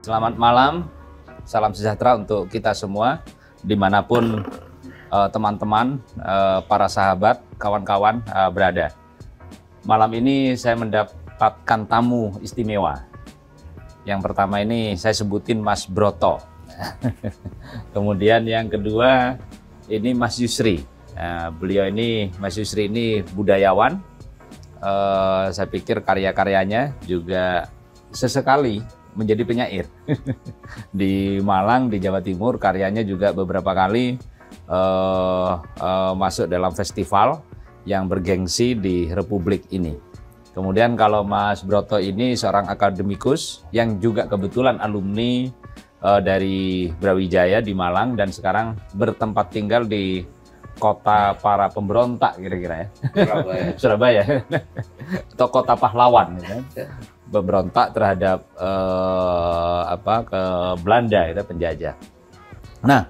Selamat malam, salam sejahtera untuk kita semua, dimanapun teman-teman, para sahabat, kawan-kawan berada. Malam ini saya mendapatkan tamu istimewa. Yang pertama ini saya sebutin Mas Broto. Kemudian yang kedua ini Mas Yusri. Beliau ini, Mas Yusri ini budayawan. Saya pikir karya-karyanya juga sesekali menjadi penyair. Di Malang, di Jawa Timur, karyanya juga beberapa kali masuk dalam festival yang bergengsi di Republik ini. Kemudian kalau Mas Broto ini seorang akademikus yang juga kebetulan alumni dari Brawijaya di Malang dan sekarang bertempat tinggal di kota para pemberontak kira-kira ya. Surabaya. Surabaya. Atau kota pahlawan gitu. Pemberontak terhadap ke Belanda itu penjajah. Nah,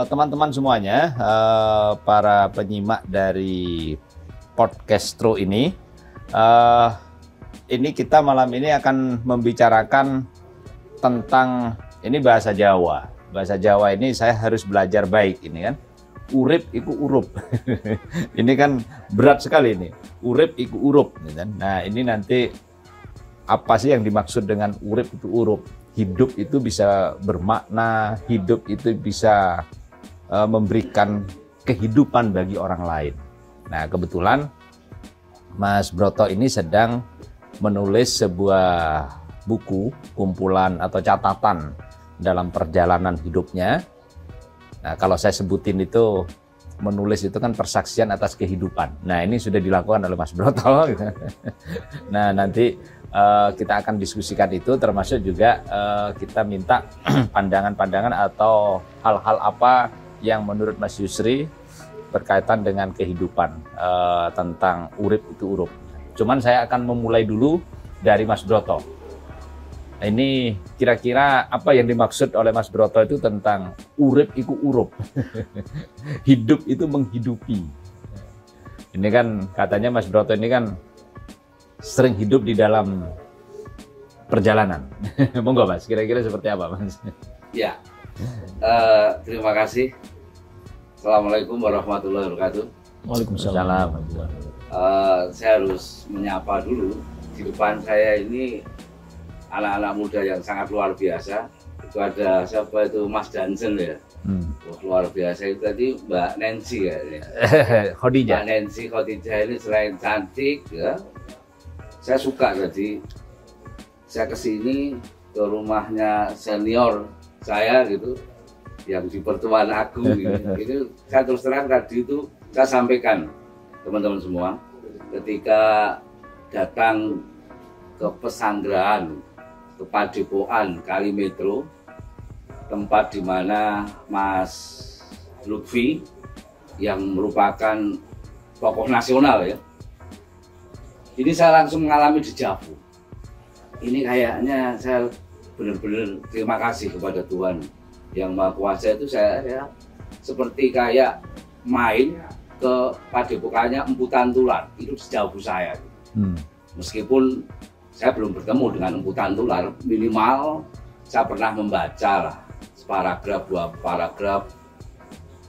teman-teman semuanya, para penyimak dari Podcastro ini kita malam ini akan membicarakan tentang ini bahasa Jawa. Bahasa Jawa ini saya harus belajar baik ini kan. Urip iku urup. Ini kan berat sekali ini. Urip iku urup. Nah ini nanti apa sih yang dimaksud dengan urip itu urup? Hidup itu bisa bermakna, hidup itu bisa memberikan kehidupan bagi orang lain. Nah kebetulan Mas Broto ini sedang menulis sebuah buku, kumpulan atau catatan dalam perjalanan hidupnya. Nah, kalau saya sebutin itu, menulis itu kan persaksian atas kehidupan. Nah, ini sudah dilakukan oleh Mas Broto. Nah, nanti kita akan diskusikan itu, termasuk juga kita minta pandangan-pandangan atau hal-hal apa yang menurut Mas Yusri berkaitan dengan kehidupan, tentang urip itu urup. Cuman saya akan memulai dulu dari Mas Broto. Ini kira-kira apa yang dimaksud oleh Mas Broto itu tentang urip iku urup. Hidup itu menghidupi. Ini kan katanya Mas Broto ini kan sering hidup di dalam perjalanan. Monggo Mas, kira-kira seperti apa Mas? Ya, terima kasih. Assalamualaikum warahmatullahi wabarakatuh. Waalaikumsalam. Saya harus menyapa dulu. Di depan saya ini anak-anak muda yang sangat luar biasa. Itu ada siapa itu, Mas Dansen ya. Luar biasa itu tadi Mbak Nancy ya. Khadijah. Mbak Nancy Khadijah ini selain cantik ya, saya suka tadi. Saya kesini ke rumahnya senior saya gitu, yang di Pertuan Agung gitu. Itu saya terus terang tadi itu saya sampaikan teman-teman semua ketika datang ke pesanggrahan, ke Padepokan Kalimetro, tempat di mana Mas Lutfi yang merupakan tokoh nasional ya. Ini saya langsung mengalami dejavu. Ini kayaknya saya benar-benar terima kasih kepada Tuhan yang Maha Kuasa. Itu saya seperti kayak main ke Padepokannya Empu Tantular, itu dejavu saya. Meskipun saya belum bertemu dengan Empu Tantular, minimal saya pernah membaca lah separagraf, 2 paragraf,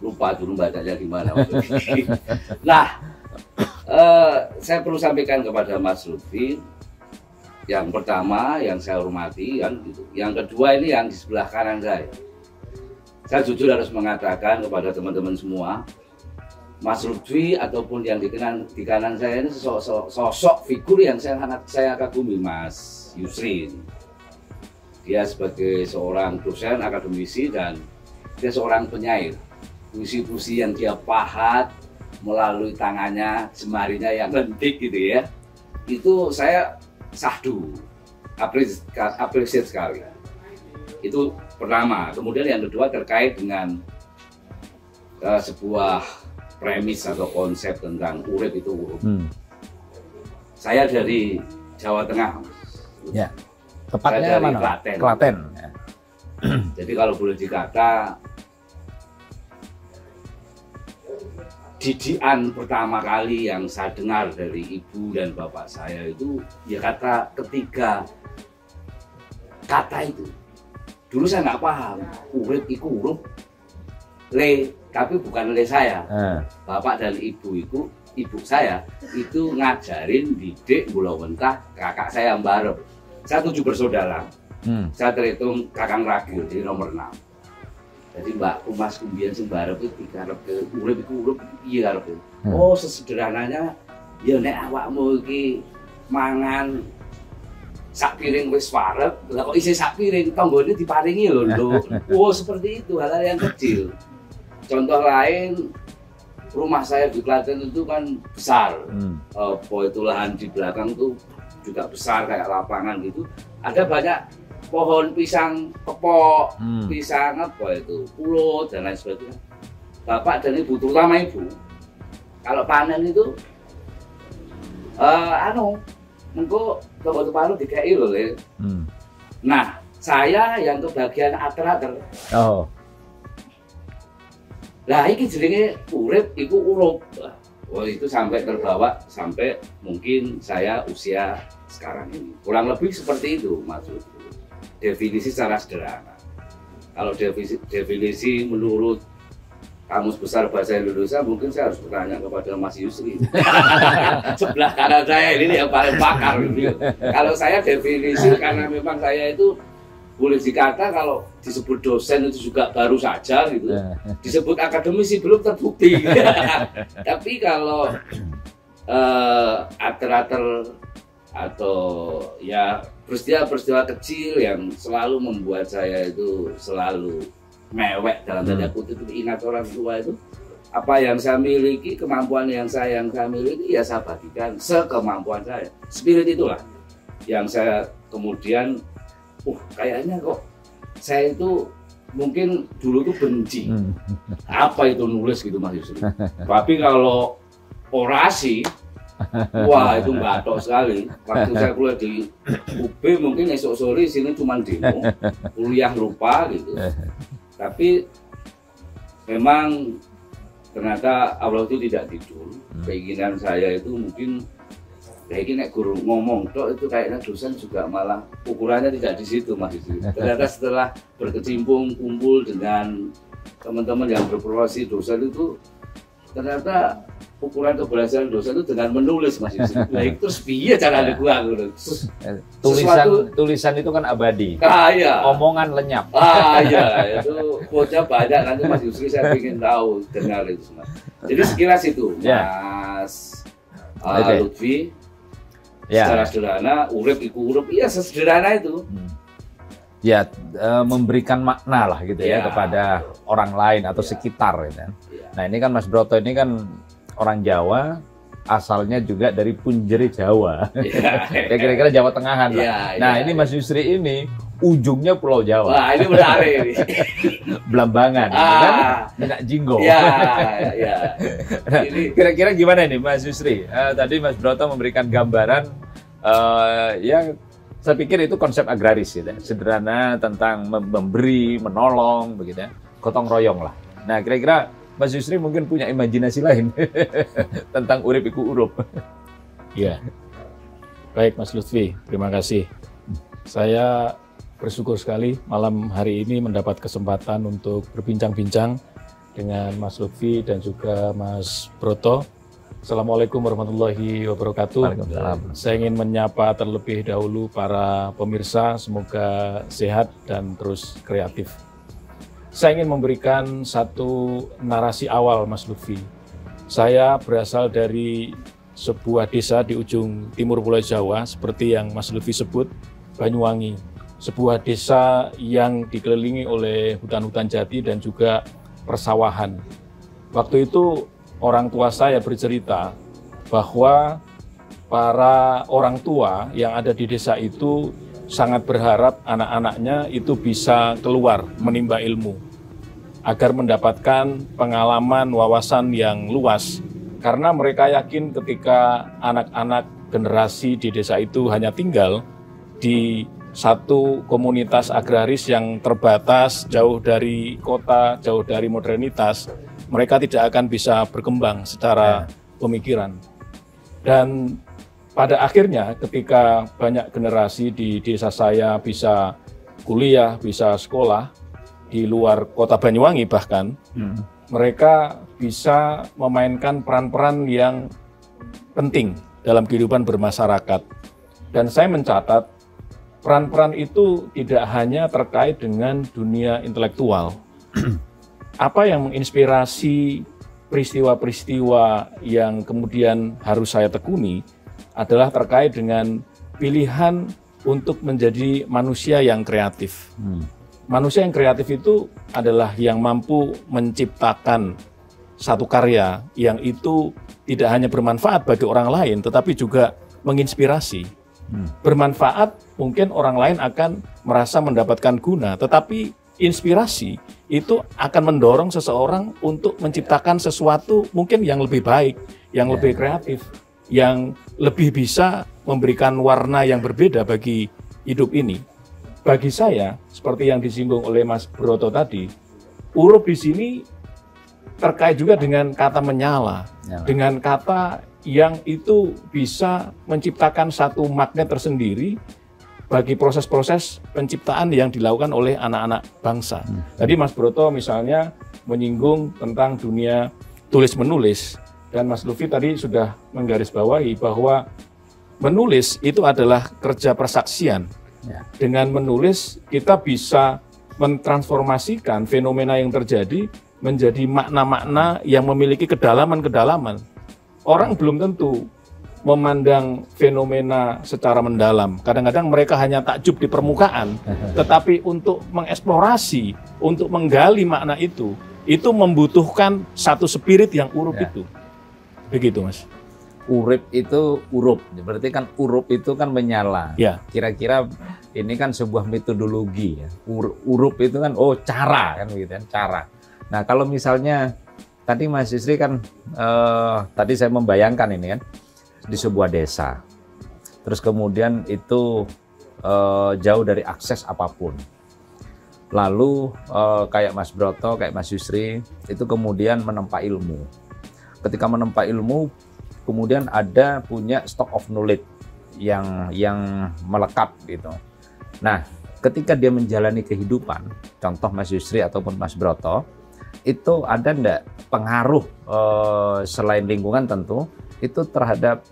lupa dulu bacanya gimana. Nah, saya perlu sampaikan kepada Mas Lutfi, yang pertama yang saya hormati kan gitu. Yang kedua ini yang di sebelah kanan saya. Saya jujur harus mengatakan kepada teman-teman semua, Mas Lutfi ataupun yang di kanan saya ini sosok figur yang saya kagumi, Mas Yusri. Dia sebagai seorang dosen akademisi dan dia seorang penyair. Puisi-puisi yang dia pahat melalui tangannya, jemarinya yang lentik gitu ya. Itu saya sahdu, apresiasi sekali. Itu pertama. Kemudian yang kedua terkait dengan sebuah premis atau konsep tentang urip itu urup. Saya dari Jawa Tengah. Ya. Tepatnya saya dari mana? Klaten. Klaten. Ya. Jadi kalau boleh dikata, didikan pertama kali yang saya dengar dari ibu dan bapak saya itu ya kata ketika kata itu. Dulu saya nggak paham, urip itu huruf le, tapi bukan le saya. Bapak dan ibu saya itu ngajarin didik mula mentah kakak saya Mbarep. Saya 7 bersaudara. Saya terhitung kakang ragil jadi nomor 6. Jadi Mbak Mas Kumbian sing Mbarep itu digarep ke urip iku urip piye karep. Oh, sesederhananya ya nek awakmu iki mangan sak piring wis wareg, lah kok isih sak piring tanggane diparingi lho, Nduk. Oh, seperti itu, hal-hal yang kecil. Contoh lain, rumah saya di Klaten itu kan besar. Itu lahan di belakang itu juga besar kayak lapangan gitu. Ada banyak pohon pisang kepok, pisang apa itu, pulut dan lain sebagainya. Bapak dan ibu, terutama ibu, kalau panen itu engko toko palu dikai lho, Le. Nah, saya yang kebagian ater-ater. Oh. Lah iki jenenge urip iku urup. Oh, itu sampai terbawa sampai mungkin saya usia sekarang ini. Kurang lebih seperti itu maksud. Definisi secara sederhana. Kalau definisi menurut Kamus Besar Bahasa Indonesia, mungkin saya harus bertanya kepada Mas Yusri. Sebelah kanan saya ini yang paling pakar. Gitu. Kalau saya definisi, karena memang saya itu boleh dikata kalau disebut dosen itu juga baru saja gitu. Disebut akademisi belum terbukti. Tapi kalau ater-ater atau ya peristiwa-peristiwa kecil yang selalu membuat saya itu selalu mewek dalam tanda kutip itu ingat orang tua itu, apa yang saya miliki, kemampuan yang saya miliki ya saya bagikan sekemampuan saya. Spirit itulah yang saya kemudian kayaknya kok saya itu mungkin dulu tuh benci apa itu nulis gitu Mas Yusri. Tapi kalau orasi, wah itu batok sekali. Waktu saya kuliah di UB mungkin esok sore sini cuma demo, kuliah lupa gitu. Tapi memang ternyata Allah itu tidak tidur. Keinginan saya itu mungkin kayaknya guru ngomong toh itu kayaknya dosen juga malah ukurannya tidak di situ Mas. Ternyata setelah berkecimpung kumpul dengan teman-teman yang berprofesi dosen itu ternyata ukuran keberhasilan dosen itu dengan menulis Mas. Nah itu terus piye cara gua tulisan itu kan abadi. Iya. Omongan lenyap. Iya, itu quote-nya banyak, nanti Mas Yusri saya ingin tahu dengar itu semua. Jadi sekilas itu Mas Lutfi. Secara sederhana, urip iku urip, iya sesederhana itu. Ya, memberikan makna lah gitu ya kepada orang lain atau sekitar gitu. Nah ini kan Mas Broto ini kan orang Jawa, asalnya juga dari Punjeri Jawa. Ya kira-kira Jawa Tengahan lah. Nah ini Mas Yusri ini ujungnya Pulau Jawa. Wah ini menarik ini. Belambangan, kan? Minyak Jinggo. Nah, kira-kira gimana nih Mas Yusri? Tadi Mas Broto memberikan gambaran, ya saya pikir itu konsep agraris gitu, sederhana tentang memberi, menolong, begitu ya, gotong royong lah. Nah kira-kira Mas Yusri mungkin punya imajinasi lain tentang urip iku urup. Iya. Baik Mas Lutfi, terima kasih. Saya bersyukur sekali malam hari ini mendapat kesempatan untuk berbincang-bincang dengan Mas Lutfi dan juga Mas Broto. Assalamualaikum warahmatullahi wabarakatuh. Saya ingin menyapa terlebih dahulu para pemirsa, semoga sehat dan terus kreatif. Saya ingin memberikan satu narasi awal Mas Lutfi. Saya berasal dari sebuah desa di ujung timur Pulau Jawa, seperti yang Mas Lutfi sebut, Banyuwangi. Sebuah desa yang dikelilingi oleh hutan-hutan jati dan juga persawahan. Waktu itu orang tua saya bercerita bahwa para orang tua yang ada di desa itu sangat berharap anak-anaknya itu bisa keluar menimba ilmu agar mendapatkan pengalaman, wawasan yang luas. Karena mereka yakin ketika anak-anak generasi di desa itu hanya tinggal di satu komunitas agraris yang terbatas, jauh dari kota, jauh dari modernitas, mereka tidak akan bisa berkembang secara pemikiran. Dan pada akhirnya ketika banyak generasi di desa saya bisa kuliah, bisa sekolah di luar kota Banyuwangi bahkan, mereka bisa memainkan peran-peran yang penting dalam kehidupan bermasyarakat. Dan saya mencatat peran-peran itu tidak hanya terkait dengan dunia intelektual. Apa yang menginspirasi peristiwa-peristiwa yang kemudian harus saya tekuni adalah terkait dengan pilihan untuk menjadi manusia yang kreatif. Manusia yang kreatif itu adalah yang mampu menciptakan satu karya yang itu tidak hanya bermanfaat bagi orang lain, tetapi juga menginspirasi. Bermanfaat, mungkin orang lain akan merasa mendapatkan guna, tetapi inspirasi itu akan mendorong seseorang untuk menciptakan sesuatu mungkin yang lebih baik, yang lebih kreatif, yang lebih bisa memberikan warna yang berbeda bagi hidup ini. Bagi saya, seperti yang disinggung oleh Mas Broto tadi, urup di sini terkait juga dengan kata menyala, dengan kata yang itu bisa menciptakan satu magnet tersendiri bagi proses-proses penciptaan yang dilakukan oleh anak-anak bangsa. Tadi Mas Broto misalnya menyinggung tentang dunia tulis-menulis, dan Mas Lutfi tadi sudah menggarisbawahi bahwa menulis itu adalah kerja persaksian. Dengan menulis kita bisa mentransformasikan fenomena yang terjadi menjadi makna-makna yang memiliki kedalaman-kedalaman. Orang belum tentu memandang fenomena secara mendalam. Kadang-kadang mereka hanya takjub di permukaan, tetapi untuk mengeksplorasi, untuk menggali makna itu membutuhkan satu spirit yang urup itu. Begitu, Mas. Urip itu urup, berarti kan urup itu kan menyala. Kira-kira ini kan sebuah metodologi ya. Urup itu kan cara kan gitu kan, cara. Nah, kalau misalnya tadi Mas Yusri kan tadi saya membayangkan ini kan di sebuah desa. Terus kemudian itu jauh dari akses apapun. Lalu kayak Mas Broto, kayak Mas Yusri itu kemudian menempa ilmu. Ketika menempa ilmu, kemudian ada punya stock of knowledge yang melekat gitu. Nah, ketika dia menjalani kehidupan, contoh Mas Yusri ataupun Mas Broto, itu ada enggak pengaruh selain lingkungan tentu itu terhadap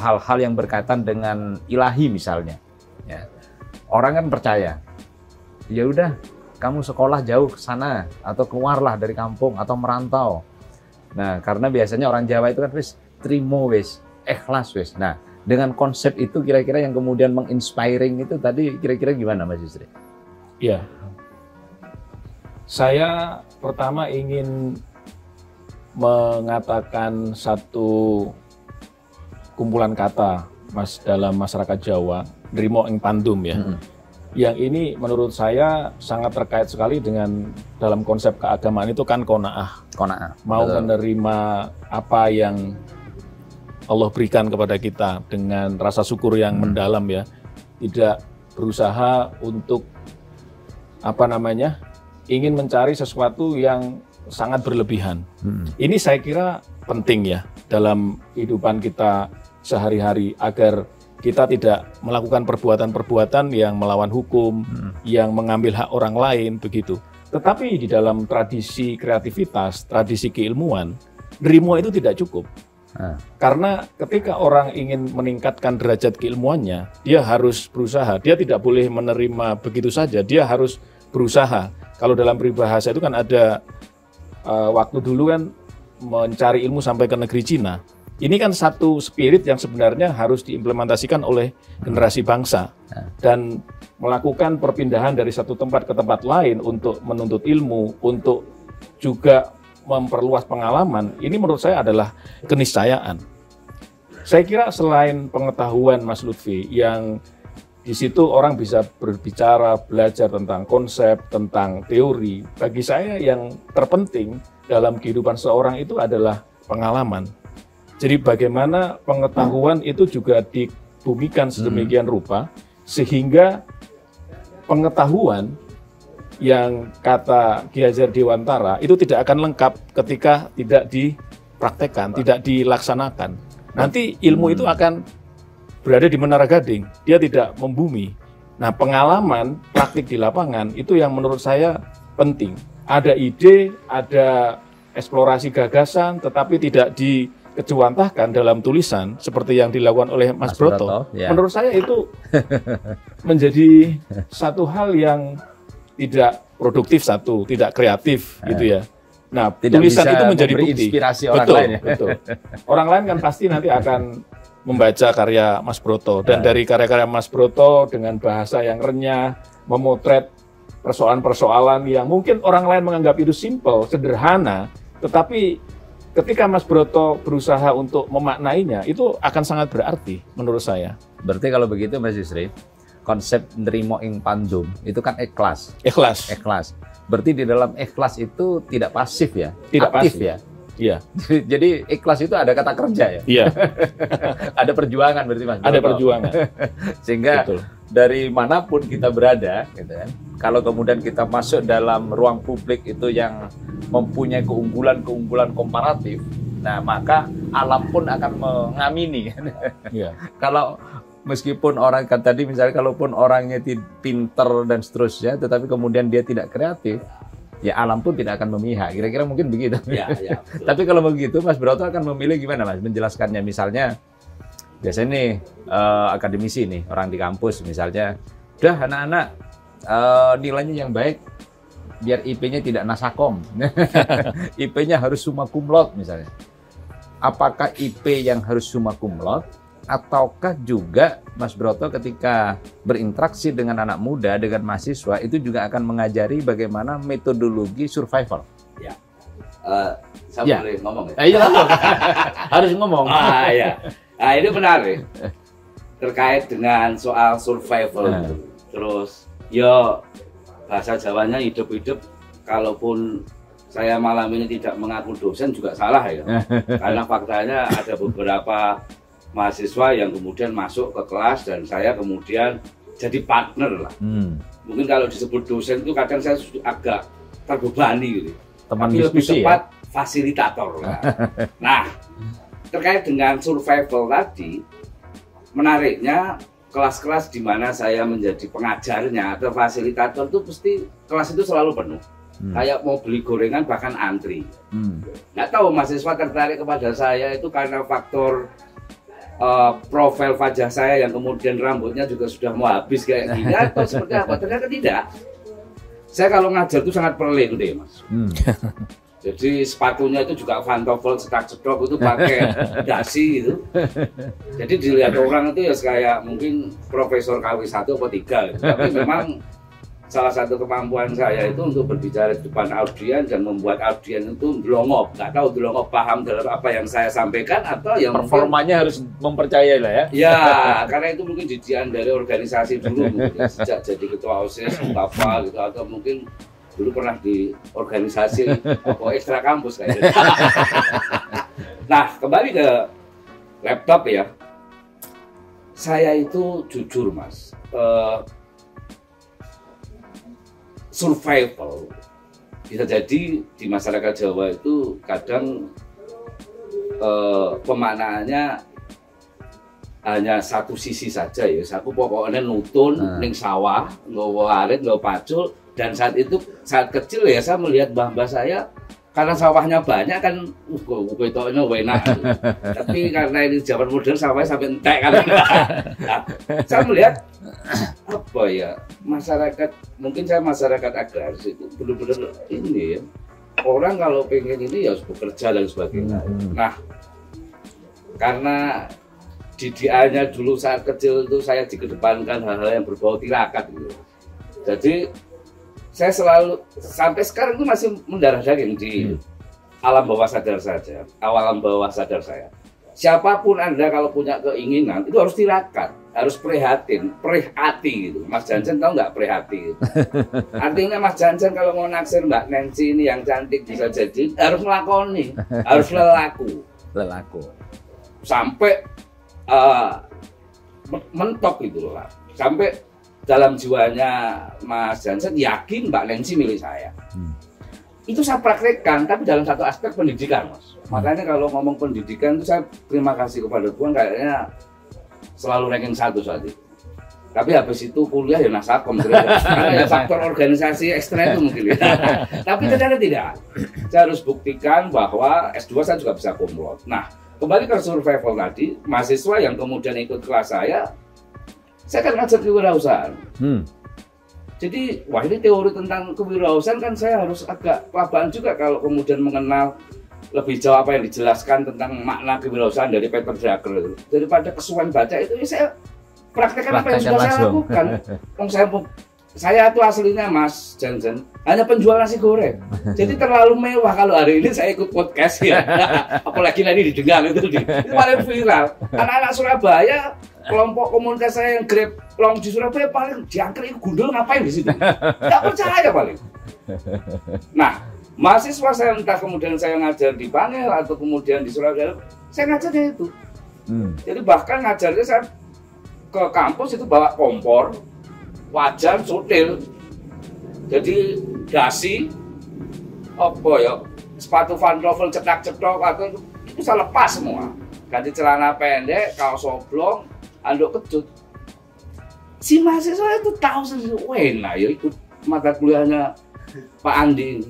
hal-hal yang berkaitan dengan ilahi misalnya. Ya. Orang kan percaya, ya udah kamu sekolah jauh ke sana atau keluarlah dari kampung atau merantau. Nah, karena biasanya orang Jawa itu kan wis trimo wis, ikhlas wis. Nah, dengan konsep itu kira-kira yang kemudian menginspiring itu tadi kira-kira gimana Mas Yusri? Iya. Saya pertama ingin mengatakan satu kumpulan kata Mas dalam masyarakat Jawa, nrimo ing pandum ya. Yang ini menurut saya sangat terkait sekali dengan dalam konsep keagamaan itu kan qanaah. Mau menerima apa yang Allah berikan kepada kita dengan rasa syukur yang mendalam ya. Tidak berusaha untuk ingin mencari sesuatu yang sangat berlebihan. Ini saya kira penting ya dalam kehidupan kita sehari-hari agar kita tidak melakukan perbuatan-perbuatan yang melawan hukum, yang mengambil hak orang lain begitu. Tetapi di dalam tradisi kreativitas, tradisi keilmuan, nrimo itu tidak cukup. Karena ketika orang ingin meningkatkan derajat keilmuannya, dia harus berusaha. Dia tidak boleh menerima begitu saja, dia harus berusaha. Kalau dalam peribahasa itu kan ada waktu dulu kan mencari ilmu sampai ke negeri Cina. Ini kan satu spirit yang sebenarnya harus diimplementasikan oleh generasi bangsa dan melakukan perpindahan dari satu tempat ke tempat lain untuk menuntut ilmu, untuk juga memperluas pengalaman. Ini menurut saya adalah keniscayaan. Saya kira selain pengetahuan Mas Lutfi yang di situ orang bisa berbicara, belajar tentang konsep, tentang teori. Bagi saya yang terpenting dalam kehidupan seorang itu adalah pengalaman. Jadi bagaimana pengetahuan itu juga dibumikan sedemikian rupa sehingga pengetahuan yang kata Ki Hajar Dewantara itu tidak akan lengkap ketika tidak dipraktekkan, tidak dilaksanakan. Nanti ilmu itu akan berada di Menara Gading, dia tidak membumi. Nah, pengalaman praktik di lapangan itu yang menurut saya penting. Ada ide, ada eksplorasi gagasan, tetapi tidak dikejuantahkan dalam tulisan seperti yang dilakukan oleh Mas Broto. Ya. Menurut saya itu menjadi satu hal yang tidak produktif, tidak kreatif gitu ya. Nah, Tidak tulisan bisa itu menjadi memberi bukti. inspirasi orang Betul, lain ya. betul. Orang lain kan pasti nanti akan membaca karya Mas Broto, dan dari karya-karya Mas Broto dengan bahasa yang renyah, memotret persoalan-persoalan yang mungkin orang lain menganggap itu simple, sederhana, tetapi ketika Mas Broto berusaha untuk memaknainya, itu akan sangat berarti menurut saya. Berarti kalau begitu Mas Yusri, konsep nerimo ing pandum itu kan ikhlas. Ikhlas. Ikhlas. Berarti di dalam ikhlas itu tidak pasif ya, Tidak aktif pasif. ya. Iya. Jadi ikhlas itu ada kata kerja ya. Iya. Ada perjuangan berarti Mas. Ada Broto. perjuangan. Sehingga Betul. dari manapun kita berada, gitu kan. Kalau kemudian kita masuk dalam ruang publik itu yang mempunyai keunggulan-keunggulan komparatif, nah maka alam pun akan mengamini. Iya. Kalau meskipun orang kan tadi misalnya kalaupun orangnya pinter dan seterusnya, tetapi kemudian dia tidak kreatif, ya alam pun tidak akan memihak. Kira-kira mungkin begitu. Ya, ya, betul. Tapi kalau begitu Mas Broto akan memilih gimana Mas? Menjelaskannya misalnya, biasanya nih akademisi nih, orang di kampus misalnya, udah anak-anak nilainya yang baik, biar IP-nya tidak nasakom. IP-nya harus summa cum laude misalnya. Apakah IP yang harus summa cum laude? Ataukah juga Mas Broto ketika berinteraksi dengan anak muda, dengan mahasiswa, itu juga akan mengajari bagaimana metodologi survival? Ya. Saya Ya. boleh ngomong ya? Iya, harus ngomong. Ya. Nah, ini menarik. Terkait dengan soal survival. Itu. Terus, ya bahasa Jawanya hidup-hidup, kalaupun saya malam ini tidak mengaku dosen juga salah ya. Karena faktanya ada beberapa mahasiswa yang kemudian masuk ke kelas dan saya kemudian jadi partner lah. Mungkin kalau disebut dosen itu kadang saya agak terbebani gitu. Teman Tapi lebih diskusi tepat fasilitator lah. Nah, terkait dengan survival tadi, menariknya kelas-kelas di mana saya menjadi pengajarnya atau fasilitator itu pasti kelas itu selalu penuh. Kayak mau beli gorengan bahkan antri. Nggak tahu mahasiswa tertarik kepada saya itu karena faktor profil wajah saya yang kemudian rambutnya juga sudah mau habis kayak gini atau seperti apa? Ternyata tidak. Saya kalau ngajar itu sangat pelit deh Mas. Jadi sepatunya itu juga pantofel cetak-cetok itu pakai dasi gitu. Jadi dilihat orang itu ya kayak mungkin profesor KW1 atau 3 gitu. Tapi memang salah satu kemampuan saya itu untuk berbicara di depan audien dan membuat audien itu delongop. Nggak tahu delongop paham dalam apa yang saya sampaikan atau yang performanya harus mempercayai lah ya. Ya, karena itu mungkin didikan dari organisasi dulu mungkin, ya. Sejak jadi ketua OSIS apa gitu atau mungkin dulu pernah di organisasi apa ekstra kampus kayaknya. Nah, kembali ke laptop ya. Saya itu jujur Mas, survival bisa jadi di masyarakat Jawa itu kadang pemaknaannya hanya satu sisi saja ya. Aku pokoknya nutun ning sawah, nggawa arit, nggawa pacul, dan saat kecil ya saya melihat mbah-mbah saya karena sawahnya banyak kan ketoknya enak. Tapi karena ini zaman modern sawahnya sampai entek kan. Nah, saya melihat apa ya, masyarakat, mungkin saya masyarakat agraris itu benar-benar ini ya. Orang kalau pengen ini ya harus bekerja dan sebagainya. Nah, karena didikannya dulu saat kecil itu saya dikedepankan hal-hal yang berbau tirakat gitu. Jadi saya selalu sampai sekarang itu masih mendarah daging di alam bawah sadar saja, alam bawah sadar saya. Siapapun Anda kalau punya keinginan itu harus tirakat, harus prihatin, prihati gitu. Mas Jansen tahu nggak prihati? Gitu. Artinya Mas Jansen kalau mau naksir Mbak Nancy ini yang cantik bisa jadi harus melakoni, harus lelaku. Sampai mentok gitu lah. Sampai dalam jiwanya Mas Jansen yakin Mbak Nancy milik saya. Itu saya praktekkan, tapi dalam satu aspek pendidikan, Mas. Makanya kalau ngomong pendidikan itu saya terima kasih kepada Tuhan, kayaknya selalu ranking 1 saat itu. Tapi habis itu kuliah ya nasakom, karena ya faktor organisasi eksternal itu mungkin. Tapi ternyata tidak. Saya harus buktikan bahwa S2 saya juga bisa kumlot. Nah, kembali ke survival tadi, mahasiswa yang kemudian ikut kelas saya kan ngajar kewirausahaan. Jadi, wah ini teori tentang kewirausahaan kan saya harus agak kelabakan juga kalau kemudian mengenal lebih jauh apa yang dijelaskan tentang makna kewirausahaan dari Peter Drucker. Daripada kesuwen baca itu, ya saya praktekkan apa yang sudah saya lakukan. Saya itu aslinya Mas Jansen hanya penjual nasi goreng. Jadi terlalu mewah kalau hari ini saya ikut podcast ya. Apalagi nanti didengar itu paling viral. Anak-anak Surabaya, kelompok komunitas saya yang Grab Long di Surabaya paling diangker gundul ngapain di situ? Nggak percaya paling. Nah, mahasiswa saya entah kemudian saya ngajar di Bangil atau kemudian di Surabaya, saya ngajarnya itu. Jadi bahkan ngajarnya saya ke kampus itu bawa kompor, wajan, sutil, jadi dasi, sepatu pantofel cetak-cetok atau itu saya lepas semua. Ganti celana pendek, kaos oblong, anduk kejut. Si mahasiswa itu tahu sendiri, wah ya ikut mata kuliahnya Pak Andi ini.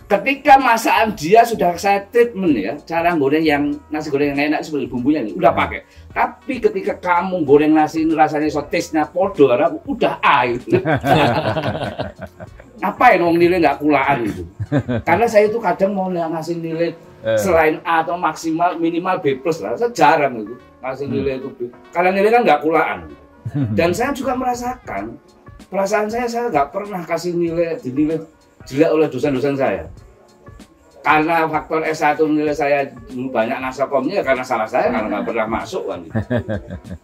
Ketika masakan dia sudah saya treatment ya, cara goreng yang nasi goreng yang enak seperti bumbunya ini udah pakai. Tapi ketika kamu goreng nasi ini rasanya so taste-nya podo, udah itu. Ngapain wong nilai nggak kulaan itu? Karena saya itu kadang mau ngasih nilai selain A atau maksimal minimal B+ lah, saya jarang itu ngasih nilai itu B. Karena nilai kan nggak kulaan. Dan saya juga merasakan perasaan saya nggak pernah kasih dinilai jelek oleh dosen-dosen saya. Karena faktor S1 nilai saya dulu banyak nasakomnya karena salah saya karena nggak pernah masuk kan.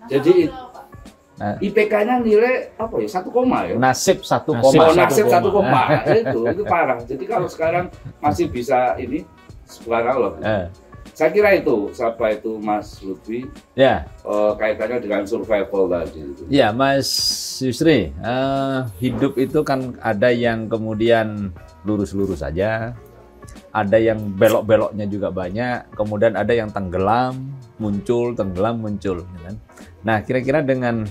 Jadi IPK-nya nilai apa ya 1, ya. Nasib 1, nasib 1, itu parah. Jadi kalau sekarang masih bisa ini subhanallah. Saya kira itu siapa itu Mas Lutfi. Ya. Kaitannya dengan survival tadi. Ya, Mas Yusri, hidup itu kan ada yang kemudian lurus-lurus saja, ada yang belok-beloknya juga banyak, kemudian ada yang tenggelam, muncul, kan? Nah, kira-kira dengan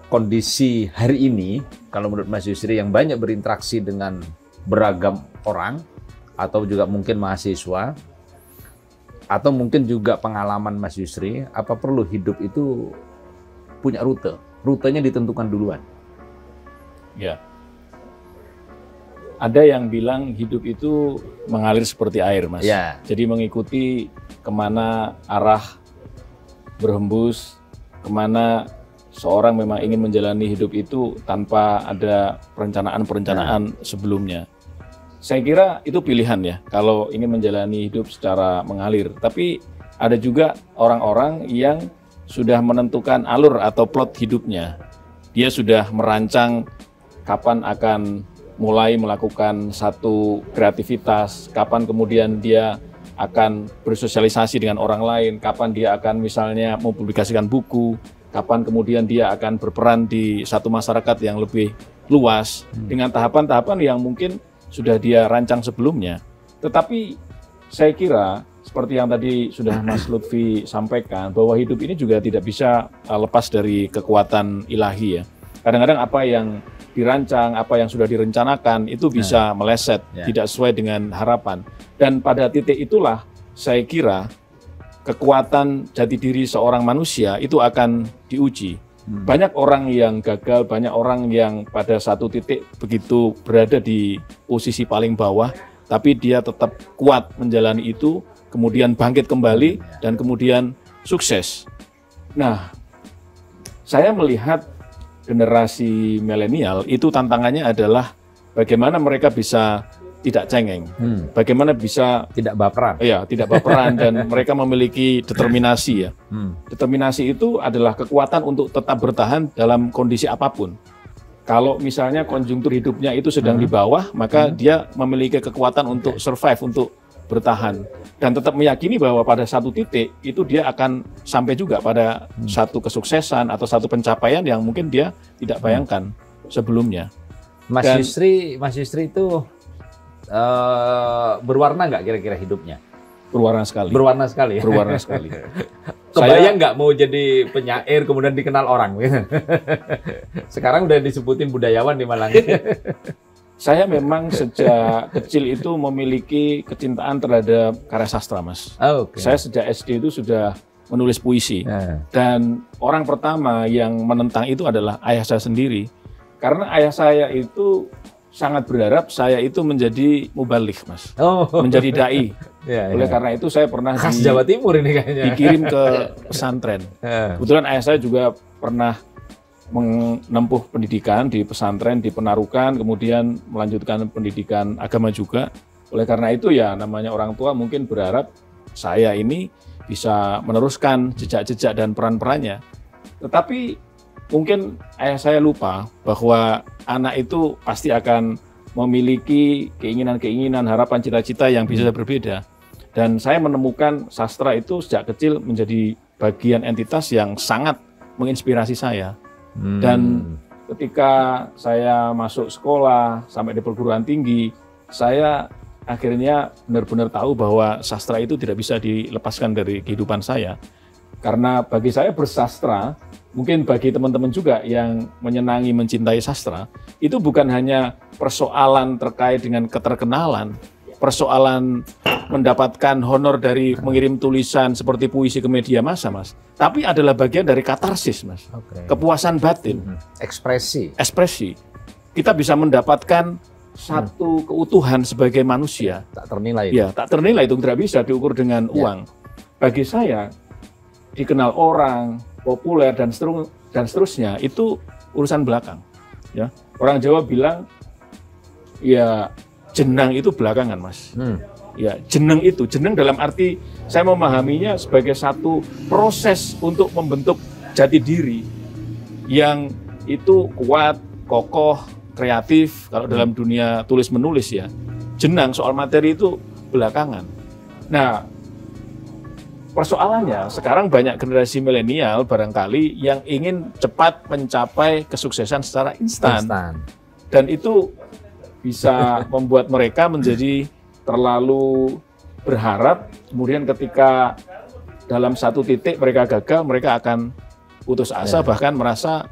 kondisi hari ini, kalau menurut Mas Yusri yang banyak berinteraksi dengan beragam orang, atau juga mungkin mahasiswa, atau mungkin juga pengalaman Mas Yusri, apa perlu hidup itu punya rute? Rutenya ditentukan duluan. Ya. Ada yang bilang hidup itu mengalir seperti air, Mas. Ya. Jadi mengikuti kemana arah berhembus, kemana seorang memang ingin menjalani hidup itu tanpa ada perencanaan sebelumnya. Saya kira itu pilihan ya, kalau ingin menjalani hidup secara mengalir. Tapi ada juga orang-orang yang sudah menentukan alur atau plot hidupnya. Dia sudah merancang kapan akan mulai melakukan satu kreativitas, kapan kemudian dia akan bersosialisasi dengan orang lain, kapan dia akan misalnya mempublikasikan buku, kapan kemudian dia akan berperan di satu masyarakat yang lebih luas, dengan tahapan-tahapan yang mungkin sudah dia rancang sebelumnya. Tetapi saya kira seperti yang tadi sudah Mas Lutfi sampaikan, bahwa hidup ini juga tidak bisa lepas dari kekuatan ilahi ya. Kadang-kadang apa yang dirancang, apa yang sudah direncanakan itu bisa meleset, tidak sesuai dengan harapan. Dan pada titik itulah saya kira kekuatan jati diri seorang manusia itu akan diuji. Banyak orang yang gagal, banyak orang yang pada satu titik begitu berada di posisi paling bawah, tapi dia tetap kuat menjalani itu, kemudian bangkit kembali, dan kemudian sukses. Nah, saya melihat generasi milenial itu tantangannya adalah bagaimana mereka bisa tidak cengeng, bagaimana bisa tidak baperan. Iya, tidak baperan dan mereka memiliki determinasi ya. Determinasi itu adalah kekuatan untuk tetap bertahan dalam kondisi apapun. Kalau misalnya konjungtur hidupnya itu sedang di bawah, maka dia memiliki kekuatan untuk survive, untuk bertahan dan tetap meyakini bahwa pada satu titik itu dia akan sampai juga pada satu kesuksesan atau satu pencapaian yang mungkin dia tidak bayangkan sebelumnya. Mas Yusri itu berwarna nggak kira-kira hidupnya? Berwarna sekali. Berwarna sekali. Berwarna sekali. Kebayang nggak mau jadi penyair kemudian dikenal orang? Sekarang udah disebutin budayawan di Malang. Saya memang sejak kecil itu memiliki kecintaan terhadap karya sastra, Mas. Oh, okay. Saya sejak SD itu sudah menulis puisi. Dan orang pertama yang menentang itu adalah ayah saya sendiri. Karena ayah saya itu sangat berharap saya itu menjadi mubalik, Mas. Menjadi dai. Oleh karena itu saya pernah khas Jawa Timur ini kayaknya. Dikirim ke pesantren. Kebetulan ayah saya juga pernah menempuh pendidikan di pesantren di Penarukan, kemudian melanjutkan pendidikan agama juga. Oleh karena itu ya namanya orang tua mungkin berharap saya ini bisa meneruskan jejak-jejak dan peran-perannya. Tetapi mungkin ayah saya lupa bahwa anak itu pasti akan memiliki keinginan-keinginan, harapan, cita-cita yang bisa berbeda. Dan saya menemukan sastra itu sejak kecil menjadi bagian entitas yang sangat menginspirasi saya. Dan ketika saya masuk sekolah sampai di perguruan tinggi, saya akhirnya benar-benar tahu bahwa sastra itu tidak bisa dilepaskan dari kehidupan saya. Karena bagi saya bersastra, mungkin bagi teman-teman juga yang menyenangi mencintai sastra, itu bukan hanya persoalan terkait dengan keterkenalan, persoalan mendapatkan honor dari mengirim tulisan seperti puisi ke media massa, Mas. Tapi adalah bagian dari katarsis, Mas. Kepuasan batin. Ekspresi. Kita bisa mendapatkan satu keutuhan sebagai manusia. Tak ternilai. Ya, tak ternilai, itu tidak bisa diukur dengan uang. Bagi saya, dikenal orang, populer dan seterusnya itu urusan belakang. Ya, orang Jawa bilang, ya jenang itu belakangan, Mas. Ya, jeneng dalam arti saya memahaminya sebagai satu proses untuk membentuk jati diri yang itu kuat, kokoh, kreatif. Kalau dalam dunia tulis menulis ya, jenang soal materi itu belakangan. Nah, persoalannya sekarang banyak generasi milenial barangkali yang ingin cepat mencapai kesuksesan secara instan. Dan itu bisa membuat mereka menjadi terlalu berharap, kemudian ketika dalam satu titik mereka gagal, mereka akan putus asa, bahkan merasa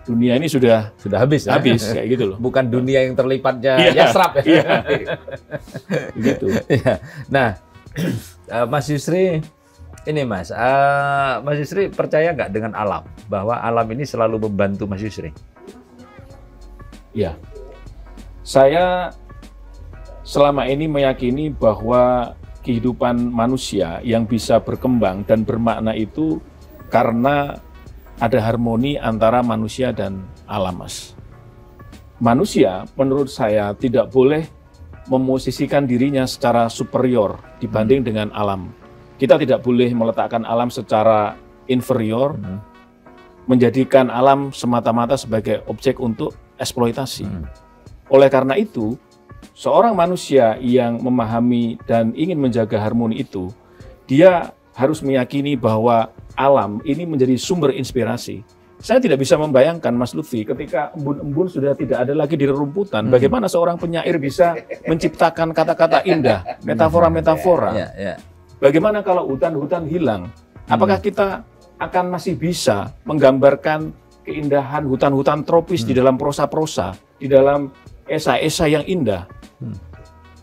dunia ini sudah habis kayak gitu loh. Bukan dunia yang terlipatnya Yasrab ya. Gitu. Nah, Mas Yusri, ini Mas Yusri percaya nggak dengan alam? Bahwa alam ini selalu membantu Mas Yusri? Ya, saya selama ini meyakini bahwa kehidupan manusia yang bisa berkembang dan bermakna itu karena ada harmoni antara manusia dan alam, Mas. Manusia menurut saya tidak boleh memosisikan dirinya secara superior dibanding dengan alam. Kita tidak boleh meletakkan alam secara inferior, menjadikan alam semata-mata sebagai objek untuk eksploitasi. Oleh karena itu, seorang manusia yang memahami dan ingin menjaga harmoni itu, dia harus meyakini bahwa alam ini menjadi sumber inspirasi. Saya tidak bisa membayangkan, Mas Lutfi, ketika embun-embun sudah tidak ada lagi di rerumputan, bagaimana seorang penyair bisa menciptakan kata-kata indah, metafora-metafora. Bagaimana kalau hutan-hutan hilang? Apakah kita akan masih bisa menggambarkan keindahan hutan-hutan tropis di dalam prosa-prosa, di dalam esai-esai yang indah?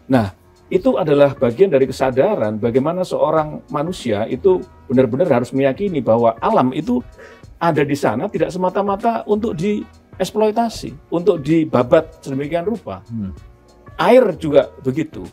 Nah, itu adalah bagian dari kesadaran bagaimana seorang manusia itu benar-benar harus meyakini bahwa alam itu ada di sana tidak semata-mata untuk dieksploitasi, untuk dibabat sedemikian rupa. Air juga begitu.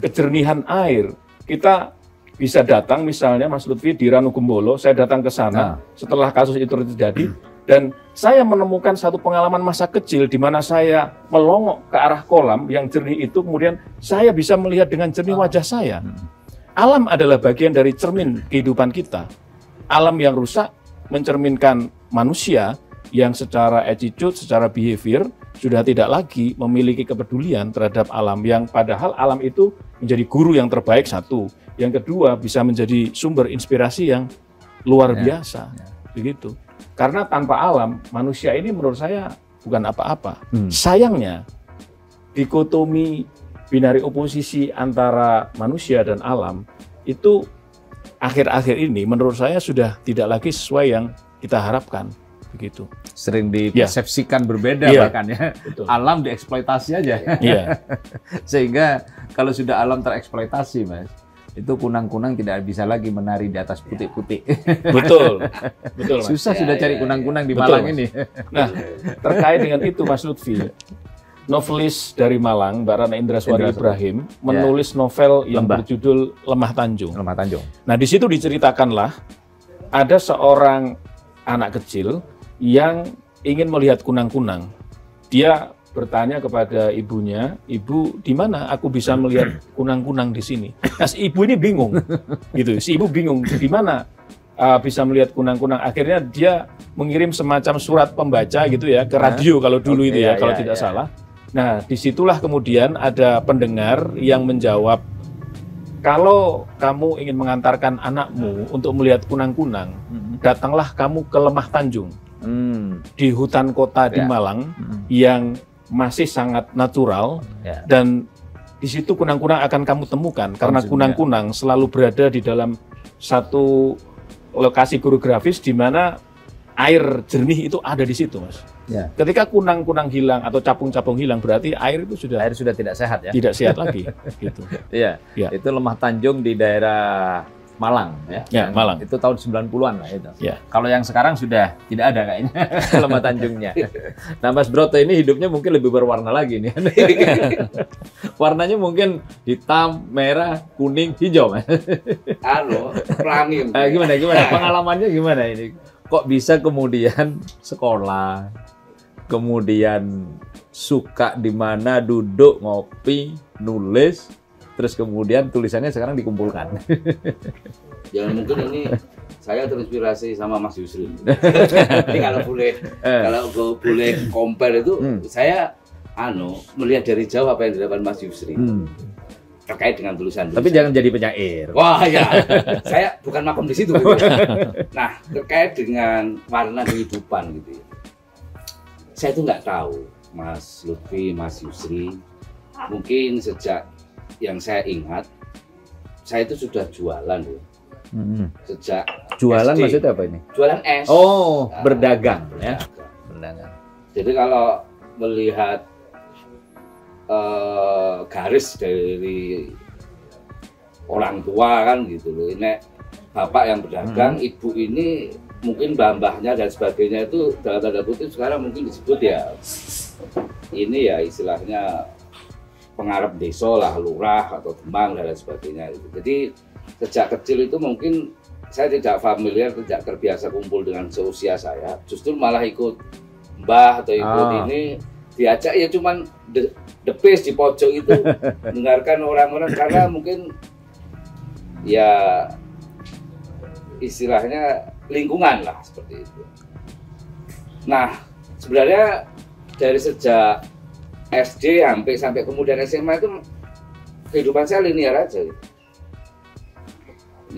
Kejernihan air. Kita bisa datang misalnya Mas Lutfi di Ranukumbolo, saya datang ke sana setelah kasus itu terjadi, dan saya menemukan satu pengalaman masa kecil di mana saya melongok ke arah kolam yang jernih itu, kemudian saya bisa melihat dengan jernih wajah saya. Alam adalah bagian dari cermin kehidupan kita. Alam yang rusak mencerminkan manusia yang secara attitude, secara behavior sudah tidak lagi memiliki kepedulian terhadap alam, yang padahal alam itu menjadi guru yang terbaik satu. Yang kedua, bisa menjadi sumber inspirasi yang luar biasa. Begitu. Karena tanpa alam, manusia ini menurut saya bukan apa-apa. Sayangnya, dikotomi binari oposisi antara manusia dan alam itu akhir-akhir ini menurut saya sudah tidak lagi sesuai yang kita harapkan, begitu. Sering dipersepsikan berbeda bahkan ya. Betul. Alam dieksploitasi aja. Sehingga kalau sudah alam tereksploitasi, Mas, itu kunang-kunang tidak bisa lagi menari di atas putih-putih. Betul, Mas. Susah sudah cari kunang-kunang di Malang ini. Nah, terkait dengan itu Mas Lutfi, novelis dari Malang, Mbak Rana Indraswari Ibrahim, menulis novel yang berjudul Lemah Tanjung. Lemah Tanjung. Nah, di situ diceritakanlah ada seorang anak kecil yang ingin melihat kunang-kunang. Dia bertanya kepada ibunya, "Ibu, di mana aku bisa melihat kunang-kunang di sini?" Nah, si ibu ini bingung, gitu. Si ibu bingung di mana bisa melihat kunang-kunang. Akhirnya dia mengirim semacam surat pembaca gitu ya ke radio kalau dulu itu ya, kalau tidak salah. Nah, disitulah kemudian ada pendengar yang menjawab, "Kalau kamu ingin mengantarkan anakmu untuk melihat kunang-kunang, datanglah kamu ke Lemah Tanjung di hutan kota di Malang yang masih sangat natural dan di situ kunang-kunang akan kamu temukan karena kunang-kunang selalu berada di dalam satu lokasi geografis di mana air jernih itu ada di situ, Mas." Ya. Ketika kunang-kunang hilang atau capung-capung hilang, berarti air sudah tidak sehat ya. Tidak sehat lagi, gitu. Iya. Itu Lemah Tanjung di daerah Malang ya. Ya, Malang. Itu tahun 90-an lah itu. Ya. Kalau yang sekarang sudah tidak ada kayaknya Lemah Tanjungnya. Nah, Mas Broto ini hidupnya mungkin lebih berwarna lagi nih. Warnanya mungkin hitam, merah, kuning, hijau, Mas. Pelangi. Gimana? Pengalamannya gimana ini? Kok bisa kemudian sekolah, kemudian suka di mana duduk ngopi, nulis, terus kemudian tulisannya sekarang dikumpulkan? Ya mungkin ini saya terinspirasi sama Mas Yusri. Jadi kalau boleh compare itu saya melihat dari jauh apa yang dilakukan Mas Yusri. Terkait dengan tulisan. Tapi jangan jadi penyair. Wah ya, saya bukan makom di situ. Nah, terkait dengan warna kehidupan gitu ya. Saya itu nggak tahu, Mas Lutfi, Mas Yusri. Mungkin sejak yang saya ingat, saya itu sudah jualan ya. Sejak jualan SD. Maksudnya apa ini? Jualan es. Oh, berdagang ya. Berdagang. Jadi kalau melihat garis dari orang tua kan gitu loh. Ini bapak yang berdagang, ibu ini mungkin mbah-mbahnya dan sebagainya itu dalam tanda kutip sekarang mungkin disebut ya ini ya istilahnya pengarep desa lah, lurah atau demang dan lain sebagainya gitu. Jadi sejak kecil itu mungkin saya tidak familiar, tidak terbiasa kumpul dengan seusia saya. Justru malah ikut mbah atau ikut ini diajak ya cuman the base di pojok itu mendengarkan orang-orang karena mungkin ya istilahnya lingkungan lah seperti itu. Nah sebenarnya dari sejak SD sampai kemudian SMA itu kehidupan saya linear aja gitu.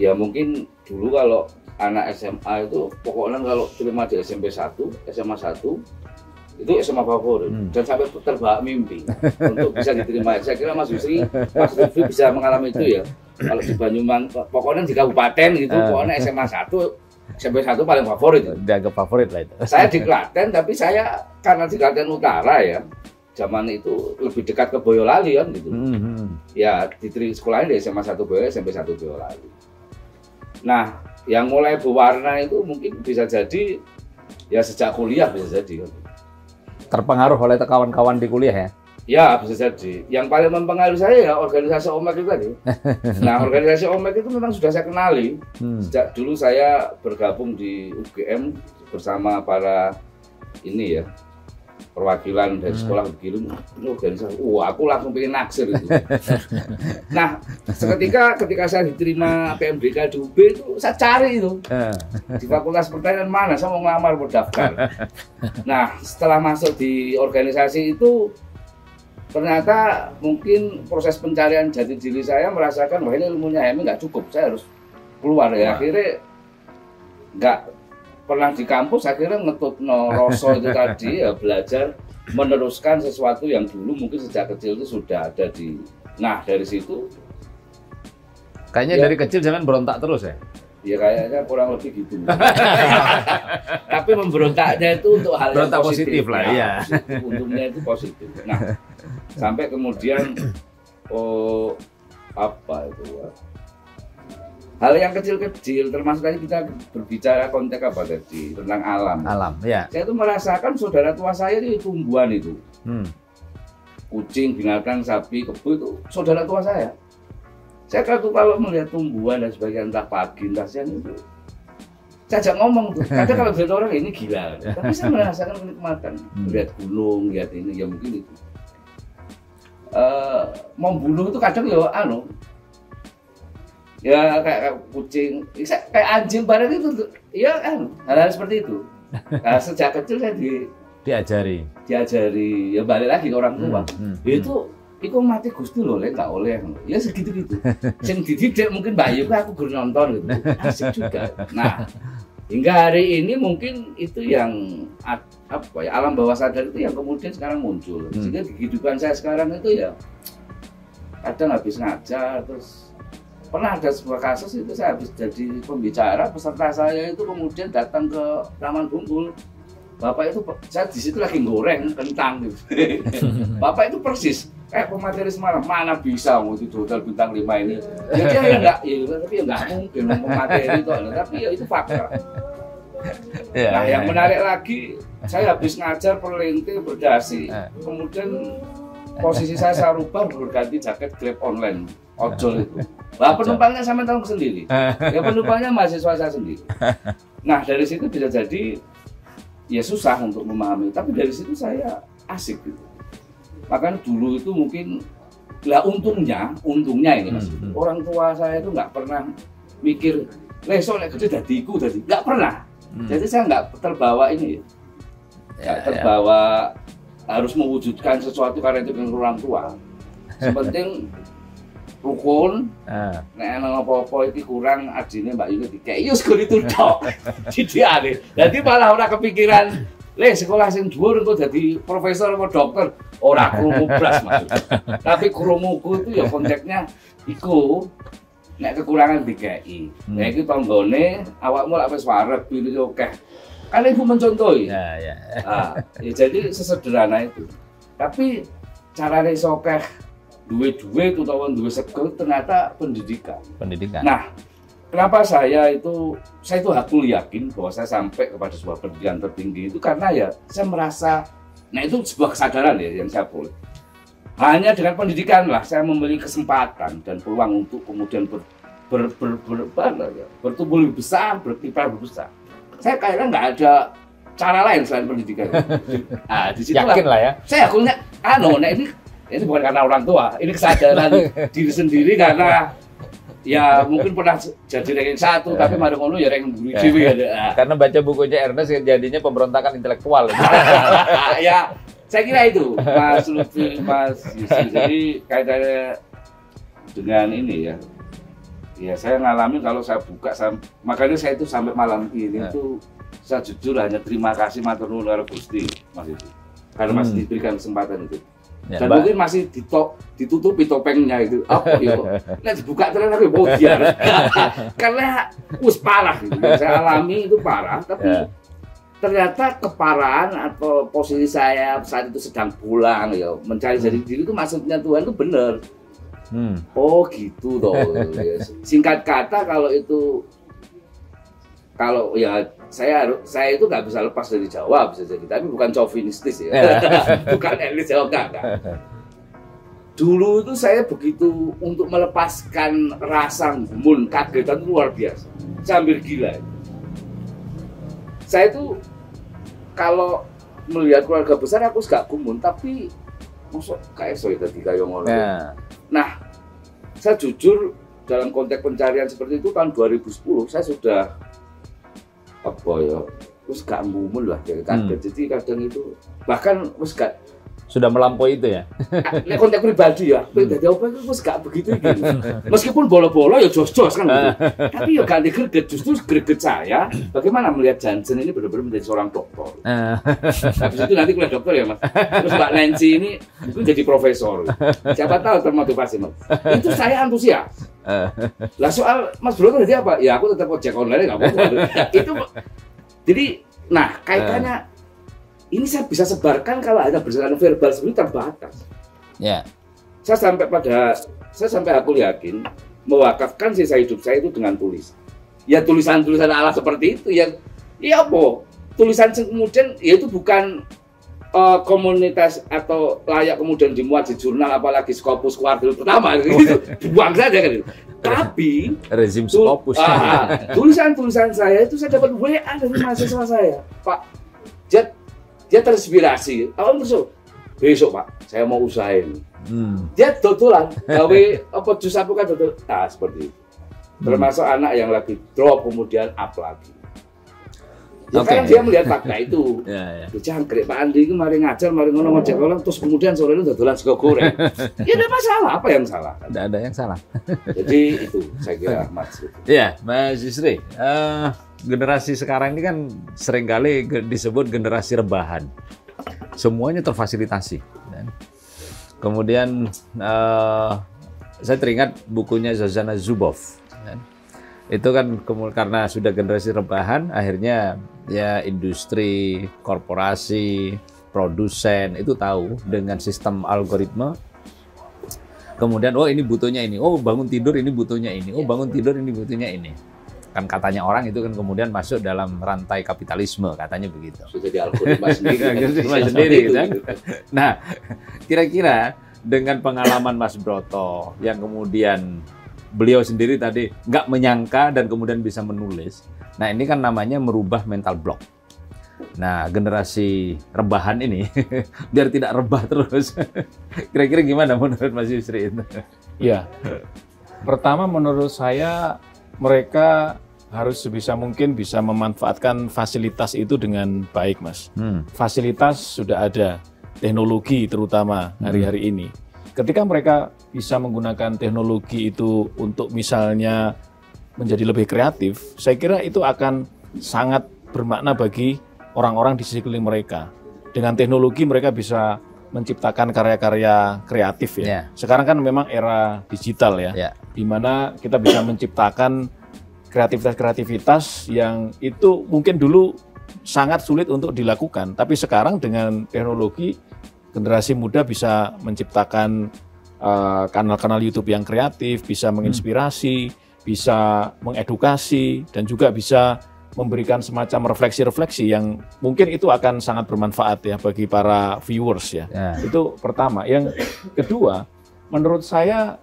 Ya mungkin dulu kalau anak SMA itu pokoknya kalau terima di SMP 1, SMA 1 itu SMA favorit dan sampai terbahak mimpi untuk bisa diterima. Saya kira Mas Yusri, Mas Lutfi bisa mengalami itu ya. Kalau di Banyumas, pokoknya di kabupaten gitu, pokoknya SMA 1, SMP 1 paling favorit. Dianggap favorit lah itu. Saya di Klaten, tapi saya karena di Klaten Utara ya, zaman itu lebih dekat ke Boyolali kan gitu. Ya diterima sekolahnya di SMA 1 Boyolali, SMP 1 Boyolali. Nah, yang mulai berwarna itu mungkin bisa jadi ya sejak kuliah bisa jadi. Terpengaruh oleh kawan-kawan di kuliah ya? Ya bisa jadi. Yang paling mempengaruhi saya ya organisasi OMEK itu tadi. Nah organisasi OMEK itu memang sudah saya kenali. Sejak dulu saya bergabung di UGM bersama para ini ya perwakilan dari sekolah begitu. Ini organisasi. Aku langsung pengen naksir itu. Nah ketika saya diterima PMDK di UB itu saya cari itu di Fakultas Pertanian mana saya mau ngelamar berdaftar. Nah setelah masuk di organisasi itu ternyata mungkin proses pencarian jati diri saya merasakan bahwa ini ilmunya HMI nggak cukup, saya harus keluar ya. Akhirnya nggak pernah di kampus, akhirnya ngetut roso itu tadi ya, belajar meneruskan sesuatu yang dulu mungkin sejak kecil itu sudah ada di. Nah dari situ Kayaknya Ya. dari kecil jangan berontak terus ya. Ya kayaknya kurang lebih gitu. Tapi memberontaknya itu untuk hal yang Berontak positif lah, ya, iya. positif. Untungnya itu positif. Nah, sampai kemudian apa itu? Hal yang kecil-kecil, termasuk tadi kita berbicara konteks apa tadi tentang alam. Alam, ya. Saya itu merasakan saudara tua saya itu tumbuhan itu, kucing, binatang, sapi, kebo itu saudara tua saya. Saya kalau melihat tumbuhan dan sebagainya, entah pagi, entah siang itu, saya ajak ngomong tuh. Kadang kalau melihat orang ini gila, tapi saya merasakan kenikmatan. Melihat gunung, lihat ini, ya mungkin itu. Membunuh itu kadang ya kayak kucing, kayak anjing bareng itu, ya hal-hal seperti itu. Nah, sejak kecil saya Diajari. ya balik lagi ke orang tua. Itu mati Gusti loh, nggak oleh. Ya segitu-gitu. Sing dididik mungkin Bayu aku guru nonton gitu. Asik juga. Nah, hingga hari ini mungkin itu yang alam bawah sadar itu yang kemudian sekarang muncul. Sehingga di kehidupan saya sekarang itu ya kadang habis ngajar, terus pernah ada sebuah kasus itu saya habis jadi pembicara, peserta saya itu kemudian datang ke Taman Bungkul. Bapak itu, saya di situ lagi goreng kentang gitu. Bapak itu persis kayak pemateri semalam, mana bisa mau di hotel bintang 5 ini. Jadi tapi nggak mungkin pemateri itu, tapi ya itu fakta. Nah, yang menarik lagi, saya habis ngajar perlintir berdasi, kemudian posisi saya rubah berganti jaket Grab online, ojol itu. Lah penumpangnya sampai tahu sendiri. Ya penumpangnya mahasiswa saya sendiri. Nah, dari situ bisa jadi ya susah untuk memahami, tapi dari situ saya asik gitu. Makanya dulu itu mungkin lah untungnya ini Mas. Orang tua saya itu nggak pernah mikir lesok nek gede dadiku tadi, nggak pernah. Jadi saya nggak terbawa ini, nggak terbawa harus mewujudkan sesuatu karena itu dengan orang tua. Sepenting rukun, nek ana apa-apa iki kurang adine Mbak Yuni dikeki yo segoro itu tok. Didiane. Dadi malah ora kepikiran, "Le sekolah sing dhuwur engko dadi profesor atau dokter." Ora krungu blas maksudnya. Tapi krunguku itu ya konteksnya iku nek kekurangan dikeki. Nek iki tanggane awakmu lak wis wareg pilih akeh. Kan ibu mencontohi. Ya. Ya jadi sesederhana itu. Tapi carane iso akeh duit utawa duit segel ternyata pendidikan. Nah, kenapa saya itu hakul yakin bahwa saya sampai kepada sebuah pendidikan tertinggi itu karena ya saya merasa, nah itu sebuah kesadaran ya yang saya boleh. Hanya dengan pendidikan lah saya memiliki kesempatan dan peluang untuk kemudian bertumbuh lebih besar, berkiprah lebih besar. Saya kayaknya nggak ada cara lain selain pendidikan. Nah, di situ Yakin lah ya. Saya akulnya, ini bukan karena orang tua, ini kesadaran diri sendiri karena ya mungkin pernah jadi ranking 1 tapi mari ngono ya ranking buri dhewe ya. Karena baca bukunya Ernest jadinya pemberontakan intelektual. Ya, saya kira itu Mas Lutfi, Mas Yusi. Jadi kaitannya dengan ini ya. Ya saya ngalamin kalau saya buka, makanya saya itu sampai malam ini itu saya jujur hanya terima kasih matur nuwun karo Gusti Mas itu. Karena masih diberikan kesempatan itu. Ya, dan mungkin masih ditutupi topengnya itu. Apa ya? Nek dibuka terus aku bodiar. Karena parah gitu. Saya alami itu parah, tapi ternyata keparahan atau posisi saya saat itu sedang pulang ya, mencari jati diri itu maksudnya Tuhan itu benar. Oh gitu toh. Singkat kata kalau ya saya itu nggak bisa lepas dari Jawa bisa jadi, tapi bukan chauvinistis ya, bukan elit Jawa enggak. Dulu itu saya begitu untuk melepaskan rasa gumun, kagetan itu luar biasa, sambil gila. Saya itu kalau melihat keluarga besar aku gak gumun, tapi masuk kayak so tadi kayak ngono. Nah, saya jujur dalam konteks pencarian seperti itu tahun 2010 saya sudah terus gak ngumun lah kayak kaget. Jadi kadang itu bahkan gak sudah melampaui itu ya. Nek konteks pribadi ya, dadi apa itu gak begitu gitu. Meskipun bola-bola ya jos-jos kan gitu. Tapi ya gak greget, justru greget saya bagaimana melihat Jansen ini benar-benar menjadi seorang dokter. Habis itu nanti kuliah dokter ya Mas. Terus Mbak Nancy ini itu jadi profesor. Siapa tahu termotivasi Mas. Itu saya antusias. Lah soal Mas Broto jadi apa? Ya aku tetap ojek online nggak apa-apa. Itu jadi, nah kaitannya ini saya bisa sebarkan kalau ada berdasarkan verbal sebenarnya terbatas. Ya. Saya sampai aku yakin mewakafkan sisa hidup saya itu dengan tulis. Ya tulisan-tulisan ala seperti itu yang ya apa? Tulisan kemudian ya itu bukan komunitas atau layak kemudian dimuat di jurnal apalagi Scopus kuartil pertama gitu. Buang saja kan itu. Tapi rezim Scopus. Tulisan-tulisan saya itu saya dapat WA dari mahasiswa saya. Pak, dia terinspirasi. Besok Pak, saya mau usahain. Dia dodolan, gawe apa jus apa kan dodol. Nah, seperti itu. Termasuk anak yang lagi drop kemudian up lagi. Ya kan dia melihat fakta itu. Jangkrik Pak Andi itu mari ngajar, mari ngono ngojek orang terus kemudian sore itu dodolan sego goreng. Ya enggak masalah, apa yang salah? Tidak ada yang salah. Jadi itu saya kira Mas. Iya, Mas Yusri. Generasi sekarang ini kan seringkali disebut generasi rebahan. Semuanya terfasilitasi. Kemudian saya teringat bukunya Zsuzsanna Zuboff. Itu kan karena sudah generasi rebahan, akhirnya ya industri, korporasi, produsen itu tahu dengan sistem algoritma. Kemudian oh ini butuhnya ini, oh bangun tidur ini butuhnya ini, oh bangun tidur ini butuhnya ini. Kan katanya orang itu kan kemudian masuk dalam rantai kapitalisme, katanya begitu. Sudah jadi algoritma sendiri kan. Nah, kira-kira dengan pengalaman Mas Broto yang kemudian beliau sendiri tadi nggak menyangka dan kemudian bisa menulis. Nah, ini kan namanya merubah mental block. Nah, generasi rebahan ini biar tidak rebah terus. Kira-kira gimana menurut Mas Yusri itu? Ya, pertama menurut saya mereka harus sebisa mungkin bisa memanfaatkan fasilitas itu dengan baik, Mas. Fasilitas sudah ada, teknologi terutama hari-hari ini. Ketika mereka bisa menggunakan teknologi itu untuk misalnya menjadi lebih kreatif, saya kira itu akan sangat bermakna bagi orang-orang di sekeliling mereka. Dengan teknologi mereka bisa menciptakan karya-karya kreatif ya. Sekarang kan memang era digital ya, di mana kita bisa menciptakan kreativitas-kreativitas yang itu mungkin dulu sangat sulit untuk dilakukan, tapi sekarang dengan teknologi generasi muda bisa menciptakan kanal-kanal YouTube yang kreatif, bisa menginspirasi, bisa mengedukasi, dan juga bisa memberikan semacam refleksi-refleksi yang mungkin itu akan sangat bermanfaat ya bagi para viewers ya. Itu pertama. Yang kedua, menurut saya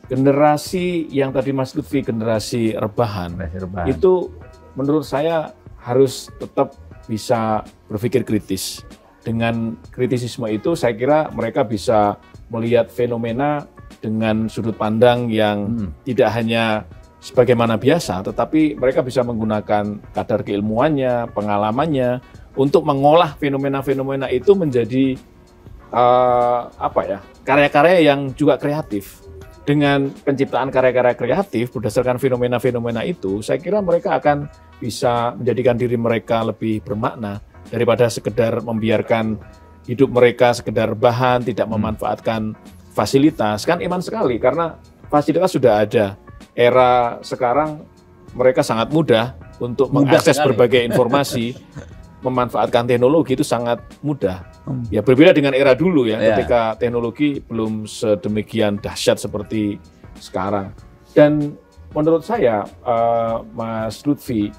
generasi yang tadi Mas Lutfi generasi rebahan, itu menurut saya harus tetap bisa berpikir kritis. Dengan kritisisme itu saya kira mereka bisa melihat fenomena dengan sudut pandang yang tidak hanya sebagaimana biasa, tetapi mereka bisa menggunakan kadar keilmuannya, pengalamannya untuk mengolah fenomena-fenomena itu menjadi karya-karya yang juga kreatif. Dengan penciptaan karya-karya kreatif berdasarkan fenomena-fenomena itu, saya kira mereka akan bisa menjadikan diri mereka lebih bermakna daripada sekedar membiarkan hidup mereka sekedar bahan, tidak memanfaatkan fasilitas. Kan iman sekali karena fasilitas sudah ada. Era sekarang mereka sangat mudah untuk mengakses berbagai informasi, memanfaatkan teknologi itu sangat mudah. Ya berbeda dengan era dulu ya, ketika teknologi belum sedemikian dahsyat seperti sekarang. Dan menurut saya, Mas Lutfi,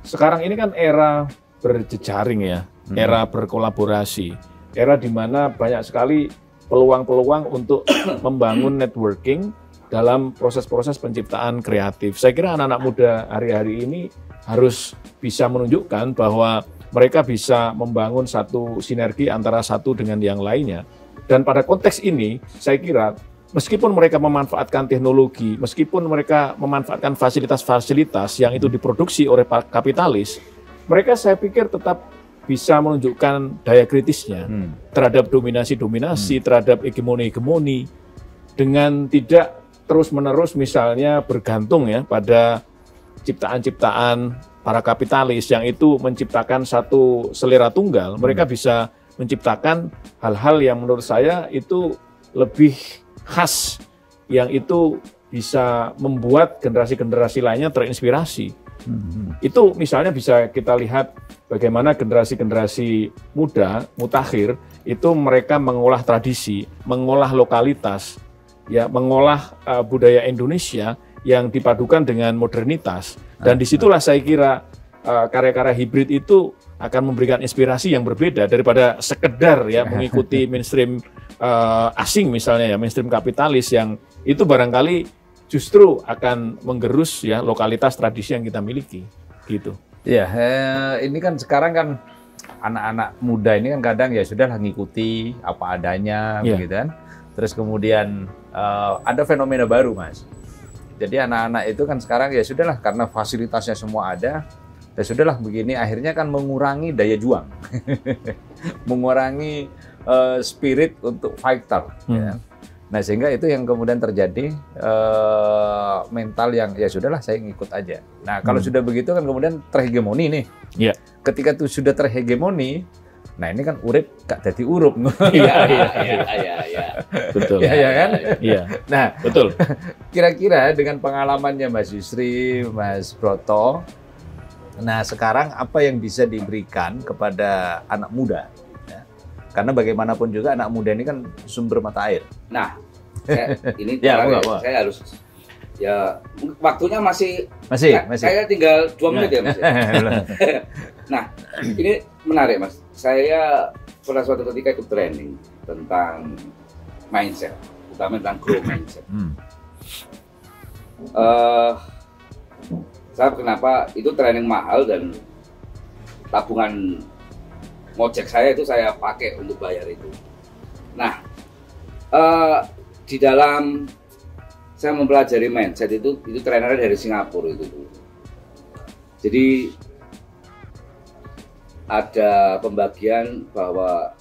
sekarang ini kan era berjejaring ya, era berkolaborasi, era di mana banyak sekali peluang-peluang untuk membangun networking dalam proses-proses penciptaan kreatif. Saya kira anak-anak muda hari-hari ini harus bisa menunjukkan bahwa mereka bisa membangun satu sinergi antara satu dengan yang lainnya. Dan pada konteks ini, saya kira meskipun mereka memanfaatkan teknologi, meskipun mereka memanfaatkan fasilitas-fasilitas yang itu diproduksi oleh kapitalis, mereka saya pikir tetap bisa menunjukkan daya kritisnya terhadap dominasi-dominasi, terhadap hegemoni-hegemoni, dengan tidak terus-menerus misalnya bergantung ya pada ciptaan-ciptaan para kapitalis yang itu menciptakan satu selera tunggal. Mereka bisa menciptakan hal-hal yang menurut saya itu lebih khas, yang itu bisa membuat generasi-generasi lainnya terinspirasi. Itu misalnya bisa kita lihat bagaimana generasi-generasi muda, mutakhir, itu mereka mengolah tradisi, mengolah lokalitas, ya, mengolah budaya Indonesia yang dipadukan dengan modernitas. Dan disitulah saya kira karya-karya hibrid itu akan memberikan inspirasi yang berbeda daripada sekedar ya mengikuti mainstream asing misalnya ya, mainstream kapitalis yang itu barangkali justru akan menggerus ya lokalitas tradisi yang kita miliki, gitu. Ya, ini kan sekarang kan anak-anak muda ini kan kadang ya sudah ngikuti apa adanya, begitu kan. Terus kemudian ada fenomena baru, Mas. Jadi anak-anak itu kan sekarang ya sudahlah karena fasilitasnya semua ada, ya sudahlah begini akhirnya kan mengurangi daya juang, mengurangi spirit untuk fighter. Ya. Nah sehingga itu yang kemudian terjadi mental yang ya sudahlah saya ngikut aja. Nah kalau sudah begitu kan kemudian terhegemoni nih. Iya. Ketika itu sudah terhegemoni, nah ini kan urip gak jadi urup. Iya. Betul. Iya kan? Iya. Nah betul. Kira-kira dengan pengalamannya Mas Yusri, Mas Broto, nah sekarang apa yang bisa diberikan kepada anak muda? Karena bagaimanapun juga anak muda ini kan sumber mata air. Nah, ini ya, saya harus ya waktunya masih. Saya tinggal 2 menit ya Mas. Nah, ini menarik Mas. Saya pada suatu ketika ikut training tentang mindset, terutama tentang growth mindset. Saya kenapa itu training mahal dan tabungan ngojek saya itu saya pakai untuk bayar itu. Nah, di dalam saya mempelajari mindset itu trainernya dari Singapura itu. Jadi ada pembagian bahwa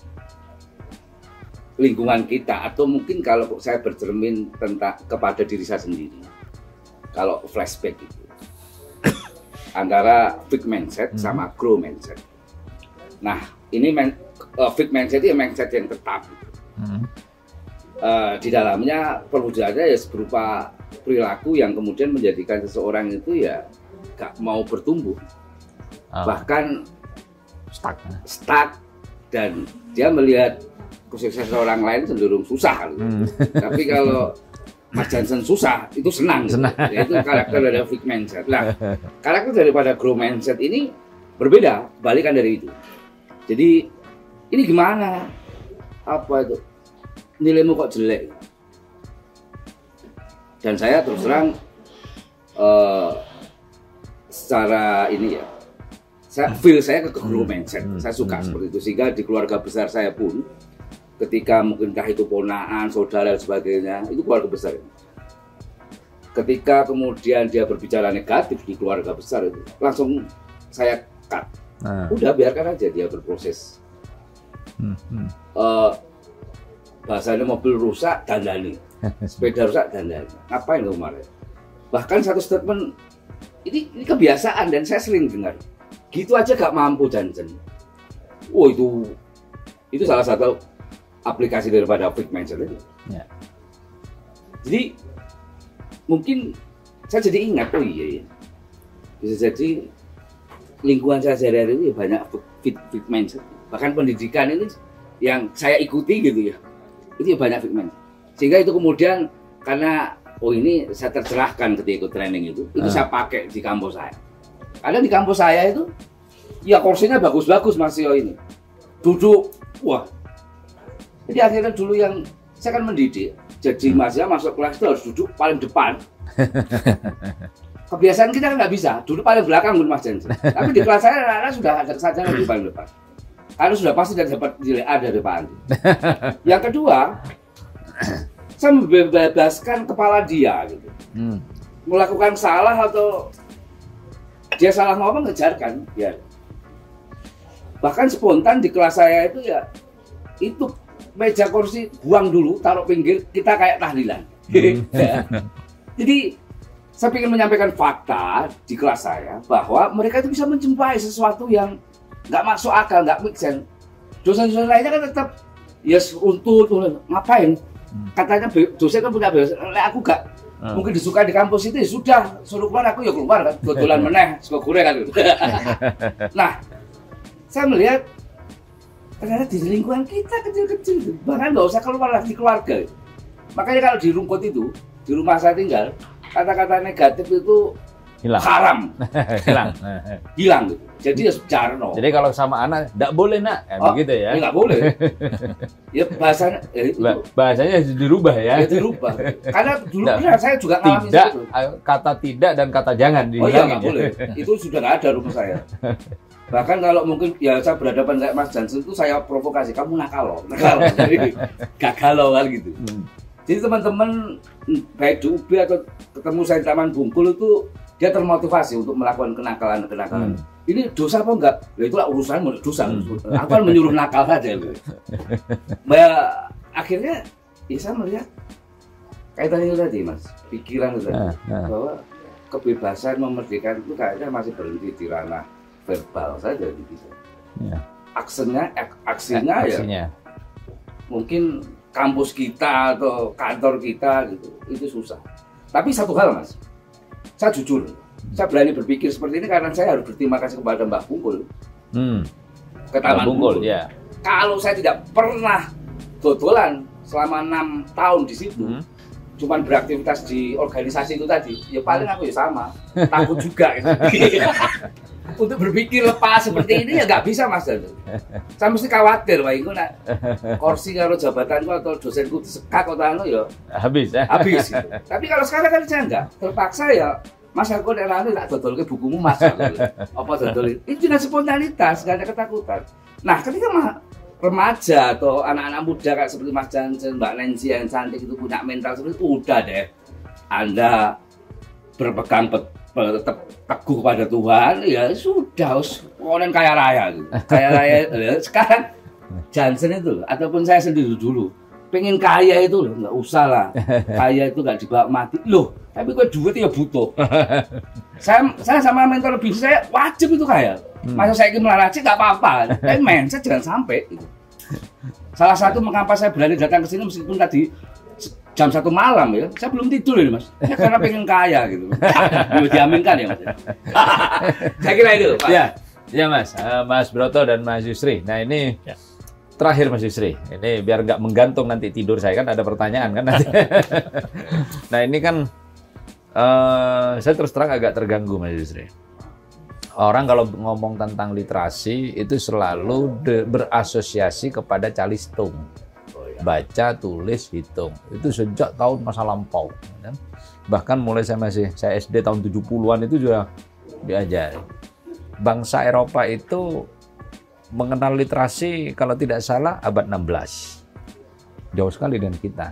lingkungan kita atau mungkin kalau saya bercermin tentang kepada diri saya sendiri. Kalau flashback itu antara fixed mindset sama growth mindset. Nah, ini fixed mindset itu mindset yang tetap. Di dalamnya perlu ada ya berupa perilaku yang kemudian menjadikan seseorang itu ya gak mau bertumbuh, bahkan stuck dan dia melihat kesuksesan orang lain cenderung susah. Tapi kalau Mas Jansen susah, itu senang. Ya, itu karakter dari fixed mindset. Nah, karakter daripada growth mindset ini berbeda, balikan dari itu. Jadi ini gimana? Apa itu? Nilaimu kok jelek? Dan saya terus terang secara ini ya, saya ke growth mindset. Saya suka seperti itu sehingga di keluarga besar saya pun, ketika mungkinkah itu ponakan, saudara dan sebagainya, itu keluarga besar. Ketika kemudian dia berbicara negatif di keluarga besar itu, langsung saya cut. Udah biarkan aja dia berproses. Bahasanya mobil rusak dandani, sepeda rusak dandani. Ngapain lo kemarin? Bahkan satu statement ini kebiasaan dan saya sering dengar. Gitu aja gak mampu Jansen. Oh itu salah satu aplikasi daripada fixed mindset itu. Ya. Jadi mungkin saya jadi ingat iya. Bisa jadi lingkungan saya sehari-hari itu banyak fixed mindset. Bahkan pendidikan ini yang saya ikuti gitu ya, itu banyak fixed mindset. Sehingga itu kemudian karena ini saya tercerahkan ketika ikut training itu saya pakai di kampus saya. Karena di kampus saya itu ya kursinya bagus-bagus Mas Yo ini. Duduk, wah. Jadi akhirnya dulu yang saya kan mendidik, jadi Mas Yo masuk kelas itu harus duduk paling depan. Kebiasaan kita kan nggak bisa, duduk paling belakang Mas Jansen. Tapi di kelas saya anak-anak sudah ada kesadaran di paling depan. Karena sudah pasti dapat nilai A dari Pak Andi. Yang kedua, saya membebaskan kepala dia gitu. Melakukan salah atau dia salah ngomong ngejarkan ya. Bahkan spontan di kelas saya itu ya itu meja kursi buang dulu, taruh pinggir, kita kayak tahlilan. Jadi saya ingin menyampaikan fakta di kelas saya bahwa mereka itu bisa menjumpai sesuatu yang nggak masuk akal, nggak make sense. Dosen-dosen lainnya kan tetap ya runtut, ngapain? Katanya dosen kan punya bebas, aku Mungkin disukai di kampus itu ya sudah, suruh keluar aku ya keluar kan, dodolan meneh, sego goreng kan. Nah, saya melihat ternyata di lingkungan kita kecil-kecil, bahkan nggak usah keluar di keluarga. Makanya kalau di rumput itu, di rumah saya tinggal, kata-kata negatif itu Hilang. haram, Hilang. hilang gitu. Jadi ya jarno. Jadi kalau sama anak, nggak boleh nak, begitu ya? Nggak boleh. Ya bahasanya, itu, Bahasanya dirubah ya? ya dirubah. Karena dulu pernah saya juga ngalamin Tidak, itu. kata tidak dan kata jangan Oh iya dihilangin nggak ya? boleh. Itu sudah nggak ada rumah saya. Bahkan kalau mungkin ya saya berhadapan kayak Mas Jansen itu saya provokasi, kamu nakal loh, jadi gagal loh kan gitu. Jadi teman-teman baik di UB atau ketemu saya di Taman Bungkul itu dia termotivasi untuk melakukan kenakalan. Ini dosa apa enggak? Ya itulah urusan dosa. Aku kan menyuruh nakal saja. Ya, akhirnya ya saya melihat kaitannya tadi Mas, pikiran itu tadi, bahwa kebebasan memerdekakan itu kayaknya masih berhenti di ranah verbal saja gitu. Ya. Aksinya ya mungkin kampus kita atau kantor kita gitu, itu susah. Tapi satu hal Mas, saya jujur, saya berani berpikir seperti ini karena saya harus berterima kasih kepada Mbak Bungkul, ke Taman Bungkul. Ya. Kalau saya tidak pernah dodolan selama 6 tahun di situ, cuman beraktivitas di organisasi itu tadi, ya paling aku ya sama, takut juga gitu. Untuk berpikir lepas seperti ini ya nggak bisa Mas Dado. Saya mesti khawatir, wah itu nak kursi kalau jabatanku atau dosenku disekak atau anu ya habis gitu. Tapi kalau sekarang kan saya enggak, terpaksa ya Mas aku nek tak dodolke bukumu Mas. Apa dodol itu cuma spontanitas, nggak ada ketakutan. Nah, ketika remaja atau anak-anak muda kayak seperti Mas Jansen, Mbak Nancy yang cantik itu punya mental seperti itu, udah deh. Anda berpegang tetap teguh pada Tuhan, ya sudah, orang kaya raya gitu. Kaya raya sekarang Jansen itu, ataupun saya sendiri dulu, pengen kaya itu loh, nggak usah lah. Kaya itu nggak dibawa mati. Loh, tapi gue duit ya butuh. saya sama mentor lebih saya wajib itu kaya. Masa saya ingin melaraci nggak apa-apa. Tapi mindset jangan sampai. Gitu. Salah satu mengapa saya berani datang ke sini meskipun tadi jam 1 malam ya, saya belum tidur ini Mas. Ya, karena pengen kaya gitu. Diaminkan ya Mas. Saya kira itu Pak. Ya Mas, Mas Broto dan Mas Yusri. Nah ini terakhir Mas Yusri, ini biar nggak menggantung nanti tidur saya kan ada pertanyaan kan nanti. Nah ini kan saya terus terang agak terganggu Mas Yusri. Orang kalau ngomong tentang literasi itu selalu berasosiasi kepada calistung. Baca, tulis, hitung. Itu sejak tahun masa lampau. Kan? Bahkan mulai saya SD tahun 70-an itu juga diajari. Bangsa Eropa itu mengenal literasi kalau tidak salah abad 16. Jauh sekali dengan kita.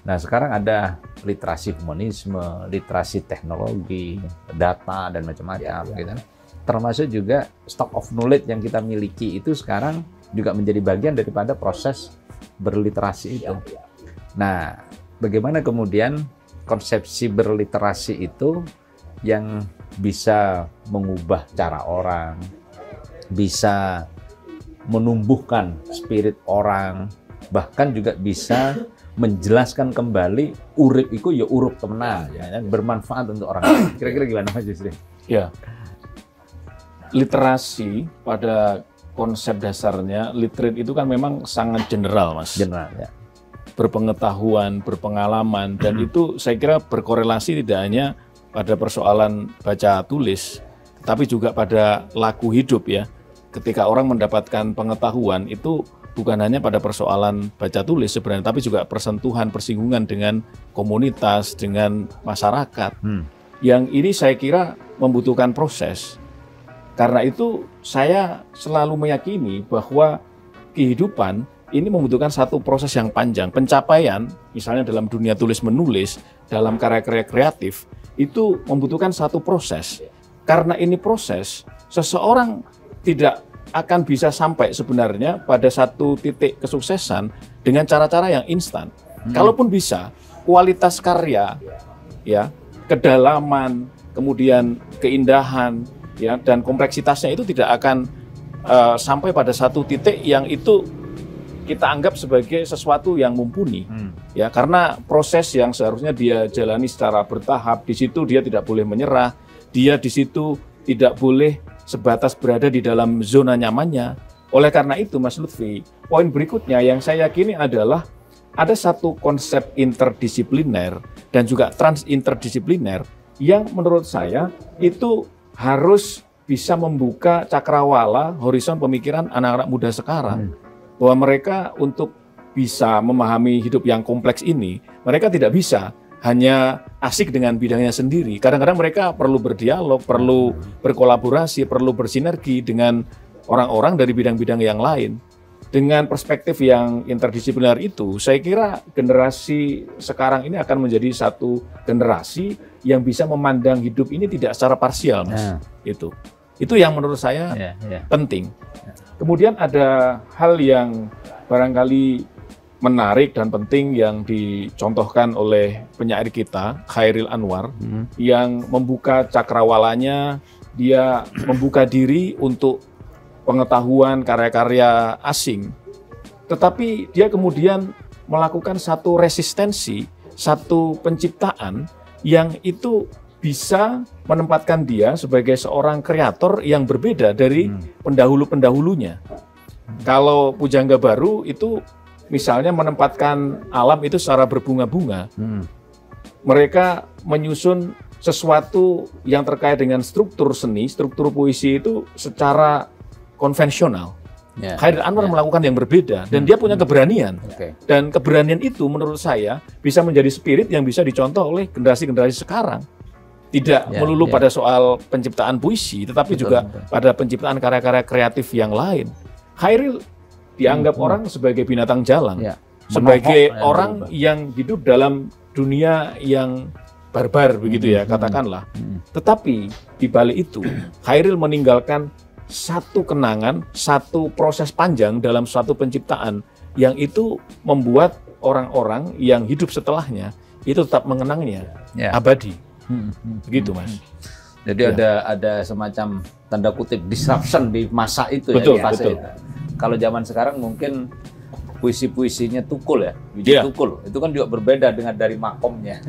Nah sekarang ada literasi humanisme, literasi teknologi, data dan macam-macam. Gitu. Termasuk juga stock of knowledge yang kita miliki itu sekarang juga menjadi bagian daripada proses berliterasi itu. Nah, bagaimana kemudian konsepsi berliterasi itu yang bisa mengubah cara orang, bisa menumbuhkan spirit orang, bahkan juga bisa menjelaskan kembali urip itu ya urup temenan, ya, bermanfaat untuk orang lain. Kira-kira gimana Mas Yusri? Ya, literasi pada konsep dasarnya, literate itu kan memang sangat general, Mas. General, ya. Berpengetahuan, berpengalaman, dan itu saya kira berkorelasi tidak hanya pada persoalan baca tulis, tapi juga pada laku hidup ya. Ketika orang mendapatkan pengetahuan itu bukan hanya pada persoalan baca tulis sebenarnya, tapi juga persentuhan, persinggungan dengan komunitas, dengan masyarakat. Yang ini saya kira membutuhkan proses. Karena itu saya selalu meyakini bahwa kehidupan ini membutuhkan satu proses yang panjang. Pencapaian, misalnya dalam dunia tulis-menulis, dalam karya-karya kreatif, itu membutuhkan satu proses. Karena ini proses, seseorang tidak akan bisa sampai sebenarnya pada satu titik kesuksesan dengan cara-cara yang instan. Kalaupun bisa, kualitas karya, ya, kedalaman, kemudian keindahan, ya, dan kompleksitasnya itu tidak akan sampai pada satu titik yang itu kita anggap sebagai sesuatu yang mumpuni. Ya, karena proses yang seharusnya dia jalani secara bertahap, di situ dia tidak boleh menyerah, dia di situ tidak boleh sebatas berada di dalam zona nyamannya. Oleh karena itu, Mas Lutfi, poin berikutnya yang saya yakini adalah ada satu konsep interdisipliner dan juga transinterdisipliner yang menurut saya itu harus bisa membuka cakrawala horizon pemikiran anak-anak muda sekarang. Bahwa mereka untuk bisa memahami hidup yang kompleks ini, mereka tidak bisa hanya asik dengan bidangnya sendiri. Kadang-kadang mereka perlu berdialog, perlu berkolaborasi, perlu bersinergi dengan orang-orang dari bidang-bidang yang lain. Dengan perspektif yang interdisipliner itu, saya kira generasi sekarang ini akan menjadi satu generasi yang bisa memandang hidup ini tidak secara parsial, Mas. Itu yang menurut saya penting. Kemudian ada hal yang barangkali menarik dan penting yang dicontohkan oleh penyair kita, Chairil Anwar, yang membuka cakrawalanya, dia membuka diri untuk pengetahuan karya-karya asing, tetapi dia kemudian melakukan satu resistensi, satu penciptaan yang itu bisa menempatkan dia sebagai seorang kreator yang berbeda dari pendahulu-pendahulunya. Kalau Pujangga Baru itu misalnya menempatkan alam itu secara berbunga-bunga. Mereka menyusun sesuatu yang terkait dengan struktur seni, struktur puisi itu secara konvensional. Chairil Anwar melakukan yang berbeda dan dia punya keberanian. Dan keberanian itu menurut saya bisa menjadi spirit yang bisa dicontoh oleh generasi-generasi sekarang. Tidak melulu pada soal penciptaan puisi, tetapi juga pada penciptaan karya-karya kreatif yang lain. Chairil dianggap orang sebagai binatang jalang, sebagai orang yang hidup dalam dunia yang barbar begitu ya katakanlah. Tetapi di balik itu, Chairil meninggalkan satu kenangan, satu proses panjang dalam suatu penciptaan yang itu membuat orang-orang yang hidup setelahnya itu tetap mengenangnya abadi. Begitu, Mas. Jadi ada semacam tanda kutip disruption di masa itu. Betul. Kalau zaman sekarang mungkin puisi-puisinya tukul ya, tukul. Itu kan juga berbeda dengan dari makomnya.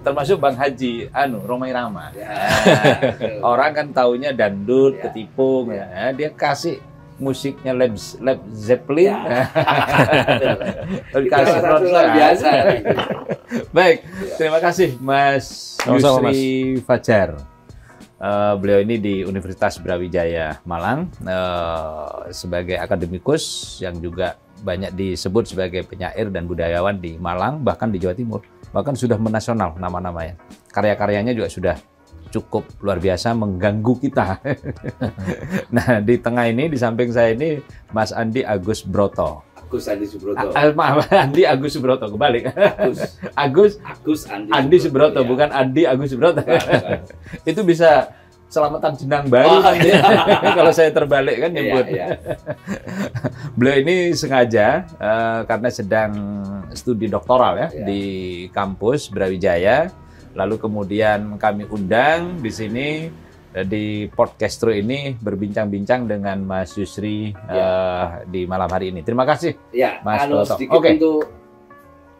Termasuk Bang Haji Romai Rama. Orang kan taunya dandut, ketipung ya. Dia kasih musiknya Led Zeppelin. Kasih luar biasa. Baik, terima kasih Mas Yusri Fajar. Beliau ini di Universitas Brawijaya Malang sebagai akademikus yang juga banyak disebut sebagai penyair dan budayawan di Malang, bahkan di Jawa Timur, bahkan sudah menasional nama-namanya. Karya-karyanya juga sudah cukup luar biasa mengganggu kita. Nah, di tengah ini, di samping saya ini, Mas Andi Agus Broto. Andi Agus Subroto, kebalik. Agus Andi Subroto, bukan Andi Agus Subroto. Itu bisa selamatan jenang baru kan ya. Kalau saya terbalik kan nyebut. Beliau ini sengaja karena sedang studi doktoral ya di kampus Brawijaya, lalu kemudian kami undang di sini di Podcastro ini berbincang-bincang dengan Mas Yusri di malam hari ini. Terima kasih Mas Broto. Sedikit untuk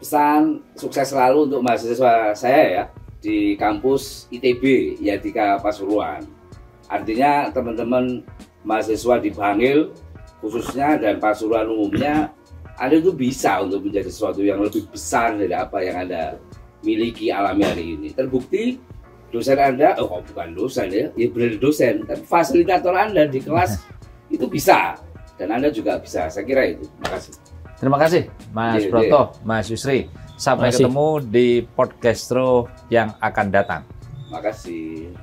pesan sukses selalu untuk mahasiswa saya ya di kampus ITB Yadika Pasuruan. Artinya teman-teman mahasiswa di Bangil khususnya dan Pasuruan umumnya, Anda itu bisa untuk menjadi sesuatu yang lebih besar dari apa yang Anda miliki alami hari ini. Terbukti dosen Anda, bukan dosen ya benar dosen, tapi fasilitator Anda di kelas itu bisa, dan Anda juga bisa. Saya kira itu. Terima kasih. Terima kasih Mas Broto, Mas Yusri. Sampai ketemu di Podcastro yang akan datang. Terima kasih.